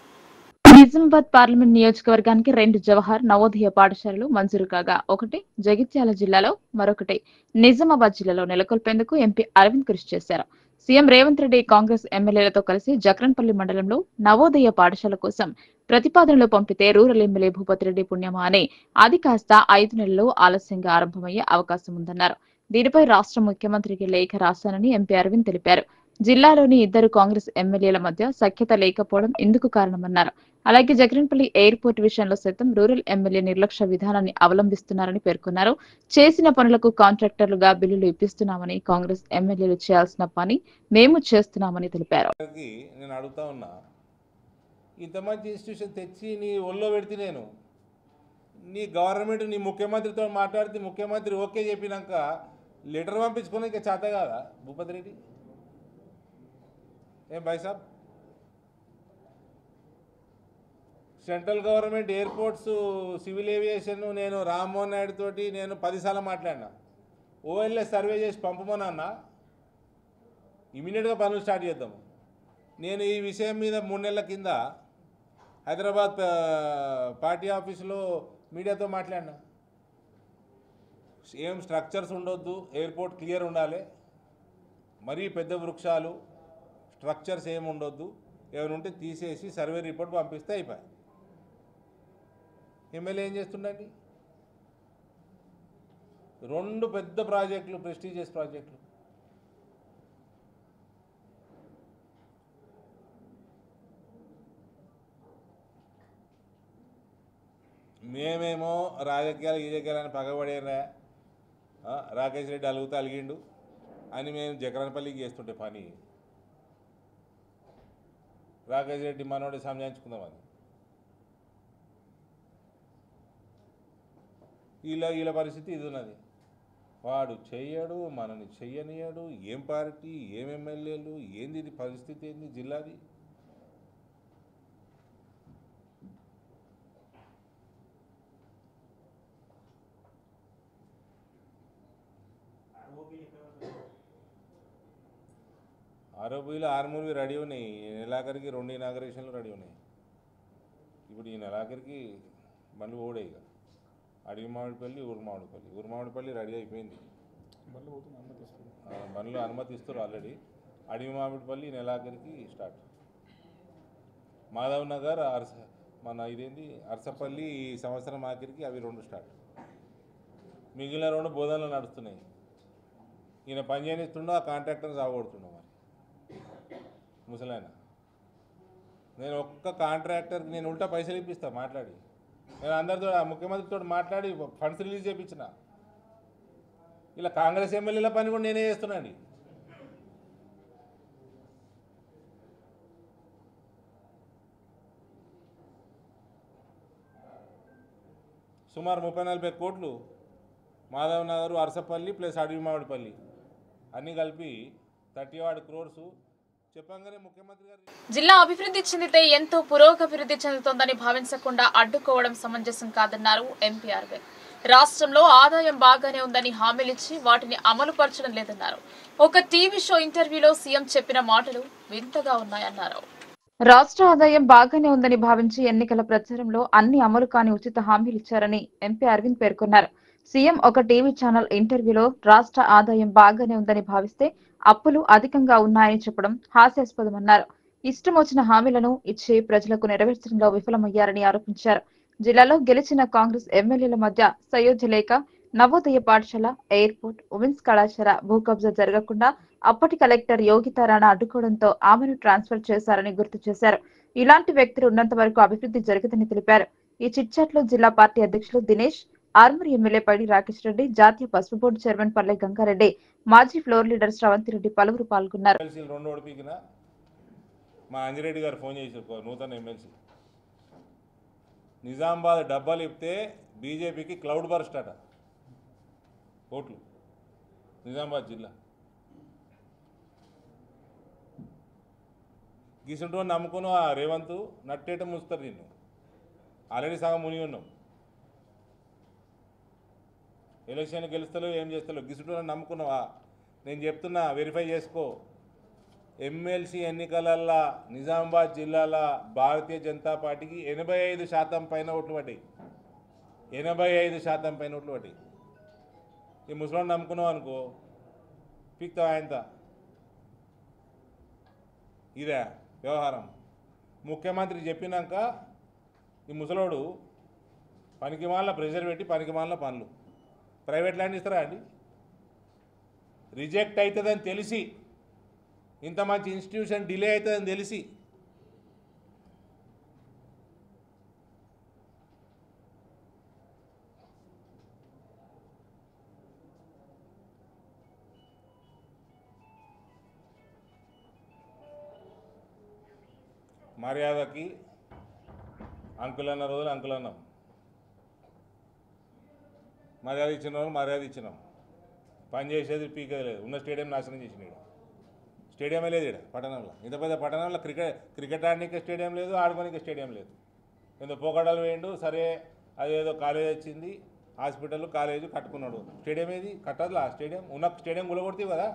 నిజామాబాద్ పార్లమెంట్ నియోజకవర్గానికి 2 జవహర్ నవోదయ పాఠశాలలు మంజూరు కాగా ఒకటి జగిత్యాల జిల్లాలో, మరొకటి నిజామాబాద్ జిల్లాలో నెలకొల్పేందుకు ఎంపీ అరవింద్ కృషి చేశారు. సీఎం రేవంత్ రెడ్డి కాంగ్రెస్ ఎమ్మెల్యేలతో కలిసి జక్రన్పల్లి మండలంలో నవోదయ పాఠశాల కోసం ప్రతిపాదనలు పంపితే రూరల్ ఎమ్మెల్యే భూపతి రెడ్డి పుణ్యమా అని అది కాస్త 5 నెలల్లో ఆలస్యంగా ఆరంభమయ్యే అవకాశం ఉందన్నారు. దీనిపై రాష్ట్ర ముఖ్యమంత్రికి లేఖ రాశానని ఎంపీ అరవింద్ తెలిపారు. జిల్లాలోని 2 కాంగ్రెస్ ఎమ్మెల్యేల మధ్య సఖ్యత లేకపోవడం ఇందుకు కారణమన్నారు. అలాగే జగన్పల్లి ఎయిర్పోర్ట్ విషయంలో సైతం రూరల్ ఎమ్మెల్యే నిర్లక్ష్య విధానాన్ని అవలంబిస్తున్నారని పేర్కొన్నారు. చేసిన పనులకు కాంట్రాక్టర్లుగా బిల్లులు ఇప్పిస్తున్నామని, కాంగ్రెస్ ఎమ్మెల్యేలు చేయాల్సిన పని మేము చేస్తున్నామని తెలిపారు. నేను అడుగుతా ఉన్నా, ఇంత మంచి ఇన్స్టిట్యూషన్ తెచ్చి నీ ఒళ్ళో పెడితే నేను నీ గవర్నమెంట్ నీ ముఖ్యమంత్రితో మాట్లాడితే ముఖ్యమంత్రి ఓకే చెప్పినాక లెటర్ పంపించుకుని ఇంకా చేత కాదా భూపతి రెడ్డి? ఏం భాయ్ సాబ్, central government airports civil aviation నేను రామ్మోహన్ నాయుడు తోటి నేను 10 సార్లు మాట్లాడినా. ఓఎల్ఎస్ సర్వే చేసి పంపమన్నా ఇమీడియట్గా పనులు స్టార్ట్ చేద్దాము. నేను ఈ విషయం మీద 3 నెలల కింద హైదరాబాద్ పార్టీ ఆఫీసులో మీడియాతో మాట్లాడినా. ఏం స్ట్రక్చర్స్ ఉండొద్దు, ఎయిర్పోర్ట్ క్లియర్ ఉండాలి, మరీ పెద్ద వృక్షాలు స్ట్రక్చర్స్ ఏమి ఉండొద్దు, ఏమైనా ఉంటే తీసేసి సర్వే రిపోర్ట్ పంపిస్తే అయిపోయి. ఎమ్మెల్యే ఏం చేస్తుండండి? 2 పెద్ద ప్రాజెక్టులు, ప్రెస్టీజియస్ ప్రాజెక్టులు. మేమేమో రాజకీయాలని పగబడేనా, రాకేష్ రెడ్డి అలుగుతా అలిగిండు అని మేము జగన్పల్లికి చేస్తుంటే పని. రాకేష్ రెడ్డి మనోడి సంజాయించుకుందామని వీళ్ళ పరిస్థితి ఇది ఉన్నది. వాడు చెయ్యడు, మనని చెయ్యనియడు. ఏం పార్టీ, ఏం ఎమ్మెల్యేలు, ఏంది ఇది పరిస్థితి, ఏంది జిల్లాది? ఆరోపీలు ఆర్మూర్వి రెడీ ఉన్నాయి. ఈ నెలాఖరికి 2 ఇనాగరేషన్లు రెడీ ఉన్నాయి. ఇప్పుడు ఈ నెలాఖరికి బండ్లు ఓడే ఇక అడవి మామిడిపల్లి, ఊరుమామిడిపల్లి రెడీ అయిపోయింది. బండ్లు అనుమతిస్తారు ఆల్రెడీ. అడవి మామిడిపల్లి ఈ నెలాఖరికి స్టార్ట్. మాధవ్ నగర్ మన ఇదేంటి అరసపల్లి ఈ సంవత్సరం ఆఖరికి అవి 2 స్టార్ట్. మిగిలిన 2 బోధనలు నడుస్తున్నాయి. ఈయన పని చేయనిస్తుండో ఆ కాంట్రాక్టర్ని సాగొడుతుండో మరి ముసలాయన. నేను ఒక్క కాంట్రాక్టర్కి నేను ఉల్టా పైసలు ఇప్పిస్తా మాట్లాడి. నేను అందరితో ముఖ్యమంత్రితో మాట్లాడి ఫండ్స్ రిలీజ్ చేయించిన. ఇలా కాంగ్రెస్ ఎమ్మెల్యేల పని కూడా నేనే చేస్తున్నాండి. సుమారు 30-40 కోట్లు మాధవ్ నగర్, అరసపల్లి ప్లస్ అడవి మామిడిపల్లి అన్నీ కలిపి 31 crores చెప్పంగానే ముఖ్యమంత్రి గారు జిల్లా అభివృద్ధి చెందితే ఎంతో పురోగభివృద్ధి చెందుతోందని భావించకుండా అడ్డుకోవడం సమంజసం కాదన్నారు ఎంపీ అరవింద్. రాష్ట్రంలో ఆదాయం బాగానే ఉందని హామీలిచ్చి వాటిని అమలు పరచడం లేదన్నారు. ఒక టీవీ షో ఇంటర్వ్యూలో సీఎం చెప్పిన మాటలు వింతగా ఉన్నాయన్నారు. రాష్ట్ర ఆదాయం బాగానే ఉందని భావించి ఎన్నికల ప్రచారంలో అన్ని అమలు కాని ఉచిత హామీలిచ్చారని ఎంపీ అరవింద్ పేర్కొన్నారు. సీఎం ఒక టీవీ ఛానల్ ఇంటర్వ్యూలో రాష్ట్ర ఆదాయం బాగానే ఉందని భావిస్తే అప్పులు అధికంగా ఉన్నాయని చెప్పడం హాస్యాస్పదమన్నారు. ఇష్టం వచ్చిన హామీలను ఇచ్చి ప్రజలకు నెరవేర్చడంలో విఫలమయ్యారని ఆరోపించారు. జిల్లాలో గెలిచిన కాంగ్రెస్ ఎమ్మెల్యేల మధ్య సయోధ్య లేక నవోదయ పాఠశాల, ఎయిర్పోర్ట్, ఉమెన్స్ కళాశాల భూ కబ్జా జరగకుండా అప్పటి కలెక్టర్ యోగితా రాణా అడ్డుకోవడంతో ఆమెను ట్రాన్స్ఫర్ చేశారని గుర్తు చేశారు. ఇలాంటి వ్యక్తులు ఉన్నంత వరకు అభివృద్ధి జరగదని తెలిపారు. ఈ చిట్చాట్లో జిల్లా పార్టీ అధ్యక్షులు దినేష్, ఆర్మూర్ ఎమ్మెల్యే పైడి రాకేష్ రెడ్డి, జాతీయ పసుపు బోర్డు చైర్మన్ పల్లె గంగారెడ్డి, మాజీ ఫ్లోర్ లీడర్ శ్రవంతి రెడ్డి పలువురు పాల్గొన్నారు. మా అంజిరెడ్డి గారు ఫోన్ చేశారు, నూతన ఎమ్మెల్సీ నిజామాబాద్ డబ్బాలు ఇప్పితే బీజేపీకి క్లౌడ్ బర్స్ట్ అట ఓట్లు. నిజామాబాద్ జిల్లా గీసుంటూ నమ్ముకున్న రేవంత్ నట్టేట ముంచుతారు. నిన్ను ఆల్రెడీ సగం మునిగి ఉన్నాం. ఎలక్షన్ గెలుస్తలేవు, ఏం చేస్తలేవు. గిసుంటూ నమ్ముకున్నావా? నేను చెప్తున్నా, వెరిఫై చేసుకో. ఎమ్మెల్సీ ఎన్నికలల్లో నిజామాబాద్ జిల్లాలో భారతీయ జనతా పార్టీకి 85% పైన ఓట్లు పడ్డాయి. 85% పైన ఓట్లు పడ్డాయి. ఈ ముసలాన్ని నమ్ముకున్నావు అనుకో, పీక్తావా ఆయనత. ఇదే వ్యవహారం. ముఖ్యమంత్రి చెప్పినాక ఈ ముసలోడు పనికిమాల ప్రెషర్ పెట్టి పనికిమాల పనులు ప్రైవేట్ ల్యాండ్ ఇస్తారా అండి? రిజెక్ట్ అవుతుందని తెలిసి, ఇంత మంచి ఇన్స్టిట్యూషన్ డిలే అవుతుందని తెలిసి మర్యాదకి అంకులన్న రోజులు అంకులన్నాం, మర్యాద ఇచ్చిన రోజులు మర్యాద ఇచ్చినాం. పని చేసేది పీకేది లేదు. ఉన్న స్టేడియం నాశనం చేసినాడు. స్టేడియమే లేదు ఇక్కడ పట్టణంలో. ఇంత పెద్ద పట్టణంలో క్రికెట్ ఆడడానికి స్టేడియం లేదు, ఆడుకోనికి స్టేడియం లేదు. ఏదో పోకడాలు వేయండు. సరే అదేదో కాలేజ్ వచ్చింది, హాస్పిటల్ కాలేజీ కట్టుకున్నాడు. స్టేడియం ఏది కట్టదులా? స్టేడియం ఉన్న స్టేడియం గులగొడతావు కదా,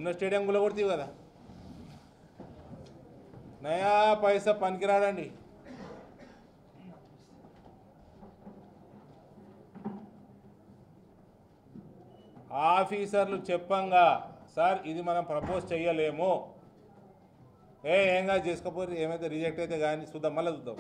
ఉన్న స్టేడియం గులగొడతావు కదా. నయా పైసా పనికిరాడండి. ఆఫీసర్లు చెప్పంగా, సార్ ఇది మనం ప్రపోజ్ చేయలేము, ఏంగా చేసుకోపోయి, ఏమైతే రిజెక్ట్ అయితే కానీ చూద్దాం, మళ్ళీ చూద్దాం.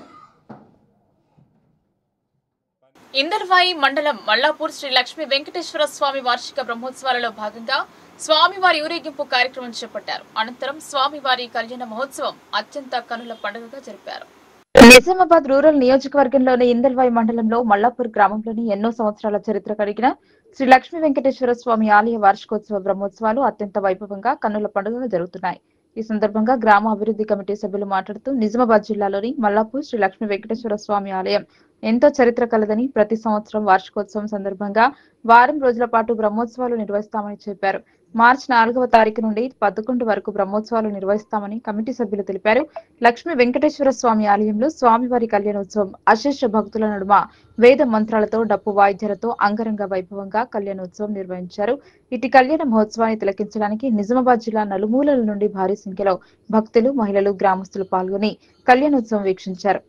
ఇందర్వాయి మండలం మల్లాపూర్ శ్రీ లక్ష్మీ వెంకటేశ్వర స్వామి వార్షిక బ్రహ్మోత్సవాలలో భాగంగా స్వామివారి ఊరేగింపు కార్యక్రమం చేపట్టారు. అనంతరం స్వామివారి కళ్యాణ మహోత్సవం అత్యంత కనుల పండుగగా జరిపారు. నిజామాబాద్ రూరల్ నియోజకవర్గంలోని ఇందల్వాయి మండలంలో మల్లాపూర్ గ్రామంలోని ఎన్నో సంవత్సరాల చరిత్ర కలిగిన శ్రీ లక్ష్మీ వెంకటేశ్వర స్వామి ఆలయ వార్షికోత్సవ బ్రహ్మోత్సవాలు అత్యంత వైభవంగా కన్నుల పండుగగా జరుగుతున్నాయి. ఈ సందర్భంగా గ్రామ అభివృద్ధి కమిటీ సభ్యులు మాట్లాడుతూ నిజామాబాద్ జిల్లాలోని మల్లాపూర్ శ్రీ లక్ష్మీ వెంకటేశ్వర స్వామి ఆలయం ఎంతో చరిత్ర కలదని, ప్రతి సంవత్సరం వార్షికోత్సవం సందర్భంగా వారం రోజుల పాటు బ్రహ్మోత్సవాలు నిర్వహిస్తామని చెప్పారు. మార్చి 4వ తారీఖు నుండి 11 వరకు బ్రహ్మోత్సవాలు నిర్వహిస్తామని కమిటీ సభ్యులు తెలిపారు. లక్ష్మీ వెంకటేశ్వర స్వామి ఆలయంలో స్వామివారి కళ్యాణోత్సవం అశేష భక్తుల నడుమ వేద మంత్రాలతో, డప్పు వాయిద్యాలతో అంగరంగ వైభవంగా కళ్యాణోత్సవం నిర్వహించారు. ఇటు కళ్యాణ మహోత్సవాన్ని తిలకించడానికి నిజామాబాద్ జిల్లా నలుమూలల నుండి భారీ సంఖ్యలో భక్తులు, మహిళలు, గ్రామస్తులు పాల్గొని కళ్యాణోత్సవం వీక్షించారు.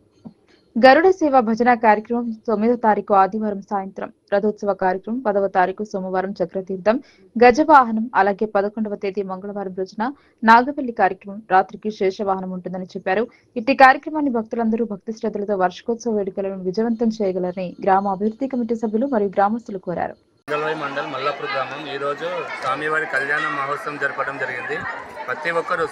గరుడ సేవ భజన కార్యక్రమం 9వ తారీఖు ఆదివారం సాయంత్రం, రథోత్సవ కార్యక్రమం 10వ తారీఖు సోమవారం చక్రతీర్థం, గజవాహనం, అలాగే 11వ తేదీ మంగళవారం రోజున నాగవెల్లి కార్యక్రమం, రాత్రికి శేషవాహనం ఉంటుందని చెప్పారు. ఇట్టి కార్యక్రమాన్ని భక్తులందరూ భక్తి శ్రద్ధలతో వార్షికోత్సవ వేడుకలను విజయవంతం చేయగలరని గ్రామ అభివృద్ధి కమిటీ సభ్యులు మరియు గ్రామస్తులు కోరారు. మండల్ మల్లాపూర్ గ్రామం ఈరోజు స్వామివారి కళ్యాణ మహోత్సవం జరపడం జరిగింది. ప్రతి ఒక్కరు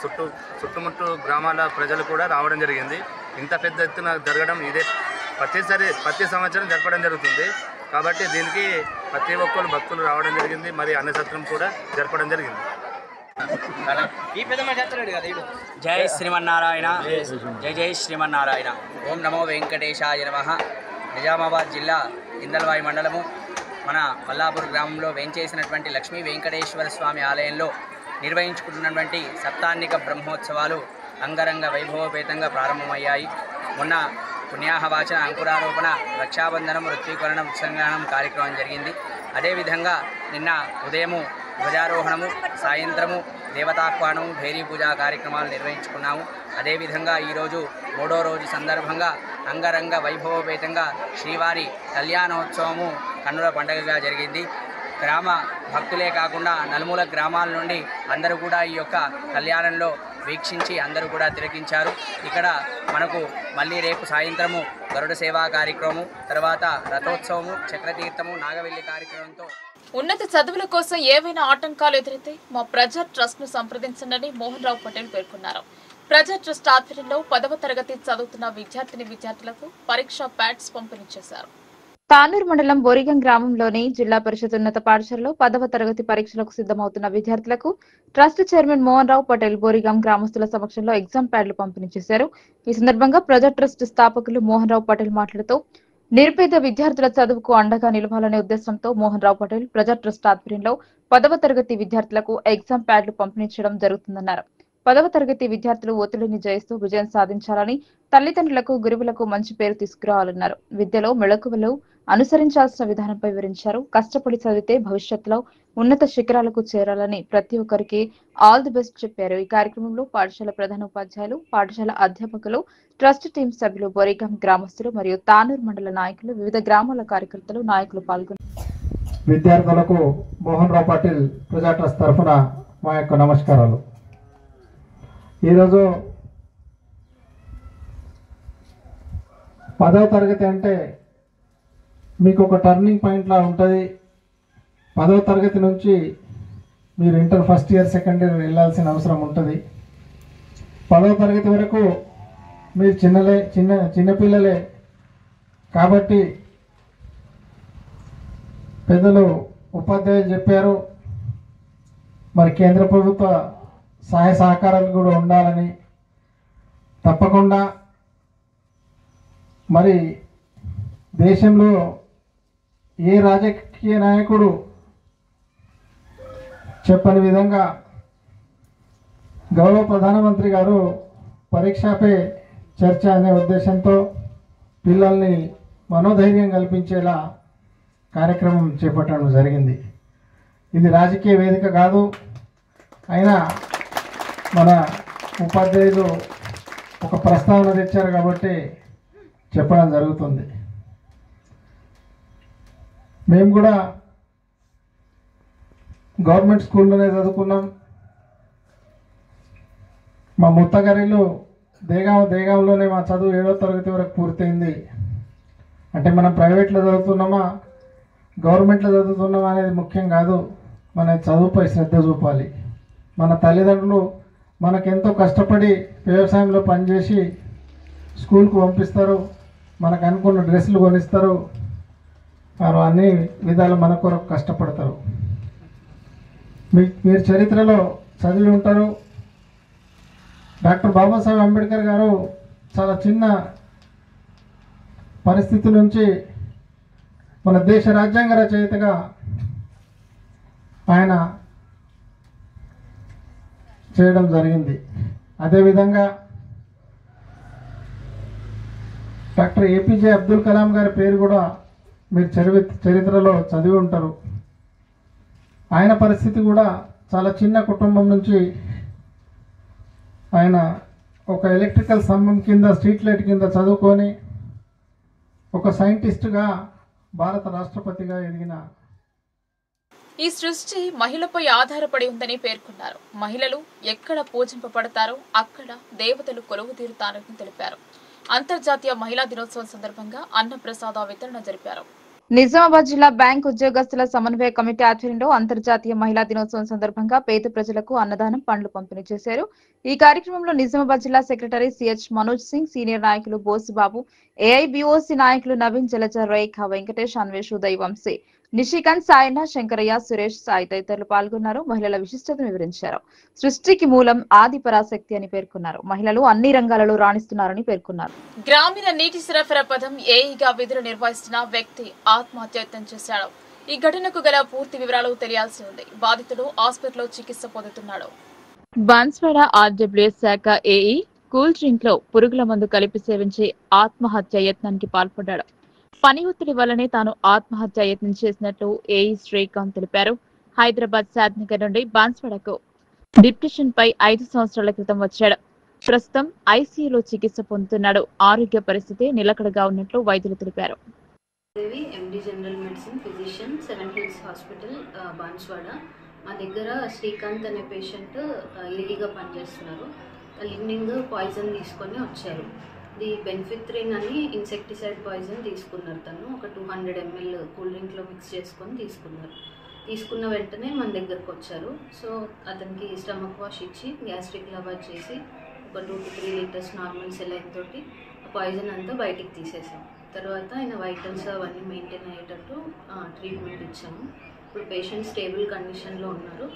చుట్టుముట్టు గ్రామాల ప్రజలు కూడా రావడం జరిగింది. ఇంత పెద్ద ఎత్తున జరగడం ఇదే ప్రతి సంవత్సరం జరపడం జరుగుతుంది. కాబట్టి దీనికి ప్రతి ఒక్కరు భక్తులు రావడం జరిగింది. మరి అన్నసత్రం కూడా జరపడం జరిగింది. జై శ్రీమన్నారాయణ, జై జై శ్రీమన్నారాయణ. ఓం నమో వెంకటేశాయ నమః. నిజామాబాద్ జిల్లా ఇందల్వాయి మండలము మన మల్లాపూర్ గ్రామంలో వేంచేసినటువంటి లక్ష్మీ వెంకటేశ్వర స్వామి ఆలయంలో నిర్వహించుకుంటున్నటువంటి సప్తాన్నిక బ్రహ్మోత్సవాలు అంగరంగ వైభవపేతంగా ప్రారంభమయ్యాయి. మొన్న పుణ్యాహవాచన, అంకురారోపణ, రక్షాబంధనం, ఋత్వీకరణం, ఉత్సంగ్రహణం కార్యక్రమం జరిగింది. అదేవిధంగా నిన్న ఉదయము ధ్వజారోహణము, సాయంత్రము దేవతాహ్వానము, భైరీ పూజా కార్యక్రమాలు నిర్వహించుకున్నాము. అదేవిధంగా ఈరోజు 3వ రోజు సందర్భంగా అంగరంగ వైభవపేతంగా శ్రీవారి కళ్యాణోత్సవము కన్నుల పండుగగా జరిగింది. గ్రామ భక్తులే కాకుండా నలుమూల గ్రామాల నుండి అందరూ కూడా ఈ యొక్క కళ్యాణంలో వీక్షించి అందరూ కూడా తిలకించారు. ఇక్కడ మనకు మళ్ళీ రేపు సాయంత్రము గరుడ సేవా కార్యక్రమము, తర్వాత రథోత్సవము, చక్రతీర్థము, నాగవెల్లి కార్యక్రమంతో ఉన్నత చదువుల కోసం ఏవైనా ఆటంకాలు ఎదురైతే మా ప్రజా ట్రస్ట్ ను సంప్రదించండి మోహన్ రావు పటేల్ పేర్కొన్నారు. ప్రజా ట్రస్ట్ ఆధ్వర్యంలో 10వ తరగతి చదువుతున్న విద్యార్థులకు పరీక్షా ప్యాడ్స్ పంపిణీ చేశారు. తానూరు మండలం బోరిగం గ్రామంలోని జిల్లా పరిషత్ ఉన్నత పాఠశాలలో 10వ తరగతి పరీక్షలకు సిద్ధమవుతున్న విద్యార్థులకు ట్రస్ట్ చైర్మన్ మోహన్ రావు పటేల్ బోరిగం గ్రామస్తుల సమక్షంలో ఎగ్జామ్ ప్యాడ్లు పంపిణీ చేశారు. ఈ సందర్భంగా ప్రజా ట్రస్ట్ స్థాపకులు మోహన్ రావు పటేల్ మాట్లాడుతూ నిరుపేద విద్యార్థుల చదువుకు అండగా నిలవాలనే ఉద్దేశంతో మోహన్ రావు పటేల్ ప్రజా ట్రస్ట్ ఆధ్వర్యంలో 10వ తరగతి విద్యార్థులకు ఎగ్జామ్ ప్యాడ్లు పంపిణీ చేయడం జరుగుతుందన్నారు. 10వ తరగతి విద్యార్థులు ఒత్తిడిని జయిస్తూ విజయం సాధించాలని, తల్లిదండ్రులకు, గురువులకు మంచి పేరు తీసుకురావాలన్నారు. విద్యలో మెళకువలు అనుసరించాల్సిన విధానంపై వివరించారు. కష్టపడి చదివితే భవిష్యత్తులో ఉన్నత శిఖరాలకు చేరాలని ప్రతి ఒక్కరికి ఆల్ ది బెస్ట్ చెప్పారు. ఈ కార్యక్రమంలో పాఠశాల ప్రధాన ఉపాధ్యాయులు, పాఠశాల అధ్యాపకులు, ట్రస్ట్ టీం సభ్యులు, బోరిగం గ్రామస్తులు మరియు తానూరు మండల నాయకులు, వివిధ గ్రామాల కార్యకర్తలు, నాయకులు పాల్గొన్నారు. విద్యార్థులకు మోహన్ రావు పాటిల్ ప్రజా ట్రస్ట్ తరఫున మా యొక్క నమస్కారాలు. ఈరోజు 10వ తరగతి అంటే మీకు ఒక టర్నింగ్ పాయింట్లా ఉంటుంది. 10వ తరగతి నుంచి మీరు inter first year, second year వెళ్ళాల్సిన అవసరం ఉంటుంది. 10వ తరగతి వరకు మీరు చిన్నపిల్లలే కాబట్టి పెద్దలు ఉపాధ్యాయులు చెప్పారు. మరి కేంద్ర ప్రభుత్వ సహాయ సహకారాలు కూడా ఉండాలని, తప్పకుండా మరి దేశంలో ఏ రాజకీయ నాయకుడు చెప్పని విధంగా గౌరవ ప్రధానమంత్రి గారు పరీక్షపై చర్చ అనే ఉద్దేశంతో పిల్లల్ని మనోధైర్యం కల్పించేలా కార్యక్రమం చేపట్టడం జరిగింది. ఇది రాజకీయ వేదిక కాదు, అయినా మన ఉపాధ్యాయులు ఒక ప్రస్తావన తెచ్చారు కాబట్టి చెప్పడం జరుగుతుంది. మేము కూడా గవర్నమెంట్ స్కూల్లోనే చదువుకున్నాం. మా ముత్తగారిలో దేగాంలోనే మా చదువు 7వ తరగతి వరకు పూర్తయింది. అంటే మనం ప్రైవేట్లో చదువుతున్నామా గవర్నమెంట్లో చదువుతున్నామా అనేది ముఖ్యం కాదు. మన చదువుపై శ్రద్ధ చూపాలి. మన తల్లిదండ్రులు మనకెంతో కష్టపడి వ్యవసాయంలో పనిచేసి స్కూల్కు పంపిస్తారు, మనకు అనుకున్న డ్రెస్సులు కొనిస్తారు, వారు అన్ని విధాలు మన కొరకు కష్టపడతారు. మీరు చరిత్రలో చదివి ఉంటారు. డాక్టర్ బాబాసాహెబ్ అంబేద్కర్ గారు చాలా చిన్న పరిస్థితి నుంచి మన దేశ రాజ్యాంగ రచయితగా ఆయన చేయడం జరిగింది. అదేవిధంగా డాక్టర్ ఏపీజే అబ్దుల్ కలాం గారి పేరు కూడా మీరు చరిత్రలో చదివి ఉంటారు. ఆయన పరిస్థితి కూడా చాలా చిన్న కుటుంబం నుంచి ఆయన ఒక ఎలక్ట్రికల్ స్తంభం కింద స్ట్రీట్ లైట్ కింద చదువుకొని ఒక సైంటిస్టుగా భారత రాష్ట్రపతిగా ఎదిగిన ఈ సృష్టి మహిళపై ఆధారపడి ఉందని పేర్కొన్నారు. మహిళలు ఎక్కడ పూజింపబడతారో అక్కడ దేవతలు కొలువు తీరుతారని తెలిపారు. అంతర్జాతీయ మహిళా దినోత్సవం సందర్భంగా అన్న ప్రసాద వితరణ జరిపారు. నిజామాబాద్ జిల్లా బ్యాంక్ ఉద్యోగస్తుల సమన్వయ కమిటీ ఆధ్వర్యంలో అంతర్జాతీయ మహిళా దినోత్సవం సందర్భంగా పేద ప్రజలకు అన్నదానం పండ్లు పంపిణీ చేశారు. ఈ కార్యక్రమంలో నిజామాబాద్ జిల్లా secretary CH Manoj Singh, senior నాయకులు బోసుబాబు, ఏఐబిఓసి నాయకులు నవీన్, జలజ, రేఖ, వెంకటేష్, అన్వేష్, ఉదయ్, వంశీ, నిషికాంత్, సాయన్న, శంకరయ్య, సురేష్, సాయి తదితరులు పాల్గొన్నారు. మహిళల విశిష్టతను వివరించారు. సృష్టికి మూలం ఆది పరాశక్తి అని పేర్కొన్నారు. మహిళలు అన్ని రంగాలలో రాణిస్తున్నారని పేర్కొన్నారు. గ్రామీణ నీటి సరఫరా పథం ఏఈగా విధులు నిర్వహిస్తున్న వ్యక్తి ఆత్మహత్యయత్నం చేశాడు. ఈ ఘటనకు గల పూర్తి వివరాలు తెలియాల్సి ఉంది. బాధితుడు ఆసుపత్రిలో చికిత్స పొందుతున్నాడు. బాన్స్వాడ ఆర్డబ్ల్యూఎస్ శాఖ ఏఈ కూల్ డ్రింక్ లో పురుగుల మందు కలిపి సేవించి ఆత్మహత్య యత్నానికి పాల్పడ్డాడు. పని ఒత్తిడి వల్లనే తాను ఆత్మహత్య యత్నం చేసినట్లు ఏఈ శ్రీకాంత్ తెలిపారు. హైదరాబాద్ శాద్నగర్ నుండి బాన్స్వాడకు డిప్టిషన్ పై 5 సంవత్సరాల క్రితం వచ్చాడు. ప్రస్తుతం ఐసీయూలో చికిత్స పొందుతున్నాడు. ఆరోగ్య పరిస్థితి నిలకడగా ఉన్నట్లు వైద్యులు తెలిపారు. ఎండి general medicine physician, 7 hills hospital Banswada. మా దగ్గర శ్రీకాంత్ అనే పేషెంట్ ఈగా పనిచేస్తున్నారు. ఈవినింగ్ పాయిజన్ తీసుకొని వచ్చారు. ది బెనిఫిత్రిన్ అని ఇన్సెక్టిసైడ్ పాయిజన్ తీసుకున్నారు. తను ఒక 200 ml కూల్ డ్రింక్లో మిక్స్ చేసుకొని తీసుకున్నారు. తీసుకున్న వెంటనే మన దగ్గరకు వచ్చారు. సో అతనికి స్టమక్ వాష్ ఇచ్చి గ్యాస్ట్రిక్ లవాజ్ చేసి ఒక 2 to 3 లీటర్స్ నార్మల్ సెలైన్ తోటి పాయిజన్ అంతా బయటికి తీసేసాం. తర్వాత ఆయన వైటల్స్ అవన్నీ మెయింటైన్ అయ్యేటట్టు ట్రీట్మెంట్ ఇచ్చాము. ఇప్పుడు పేషెంట్ స్టేబుల్ కండిషన్లో ఉన్నారు.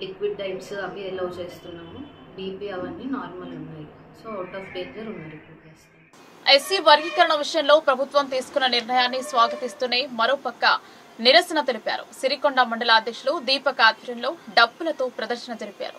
లిక్విడ్ డైట్స్ అవి అలౌ చేస్తున్నాము. బీపీ అవన్నీ నార్మల్ ఉన్నాయి. సో అవుట్ ఆఫ్ డేంజర్ ఉన్నారు. ఎస్సీ వర్గీకరణ విషయంలో ప్రభుత్వం తీసుకున్న నిర్ణయాన్ని స్వాగతిస్తూనే మరోపక్క నిరసన తెలిపారు. సిరికొండ మండల అధ్యక్షులు దీపక్ ఆధ్వర్యంలో డప్పులతో ప్రదర్శన జరిపారు.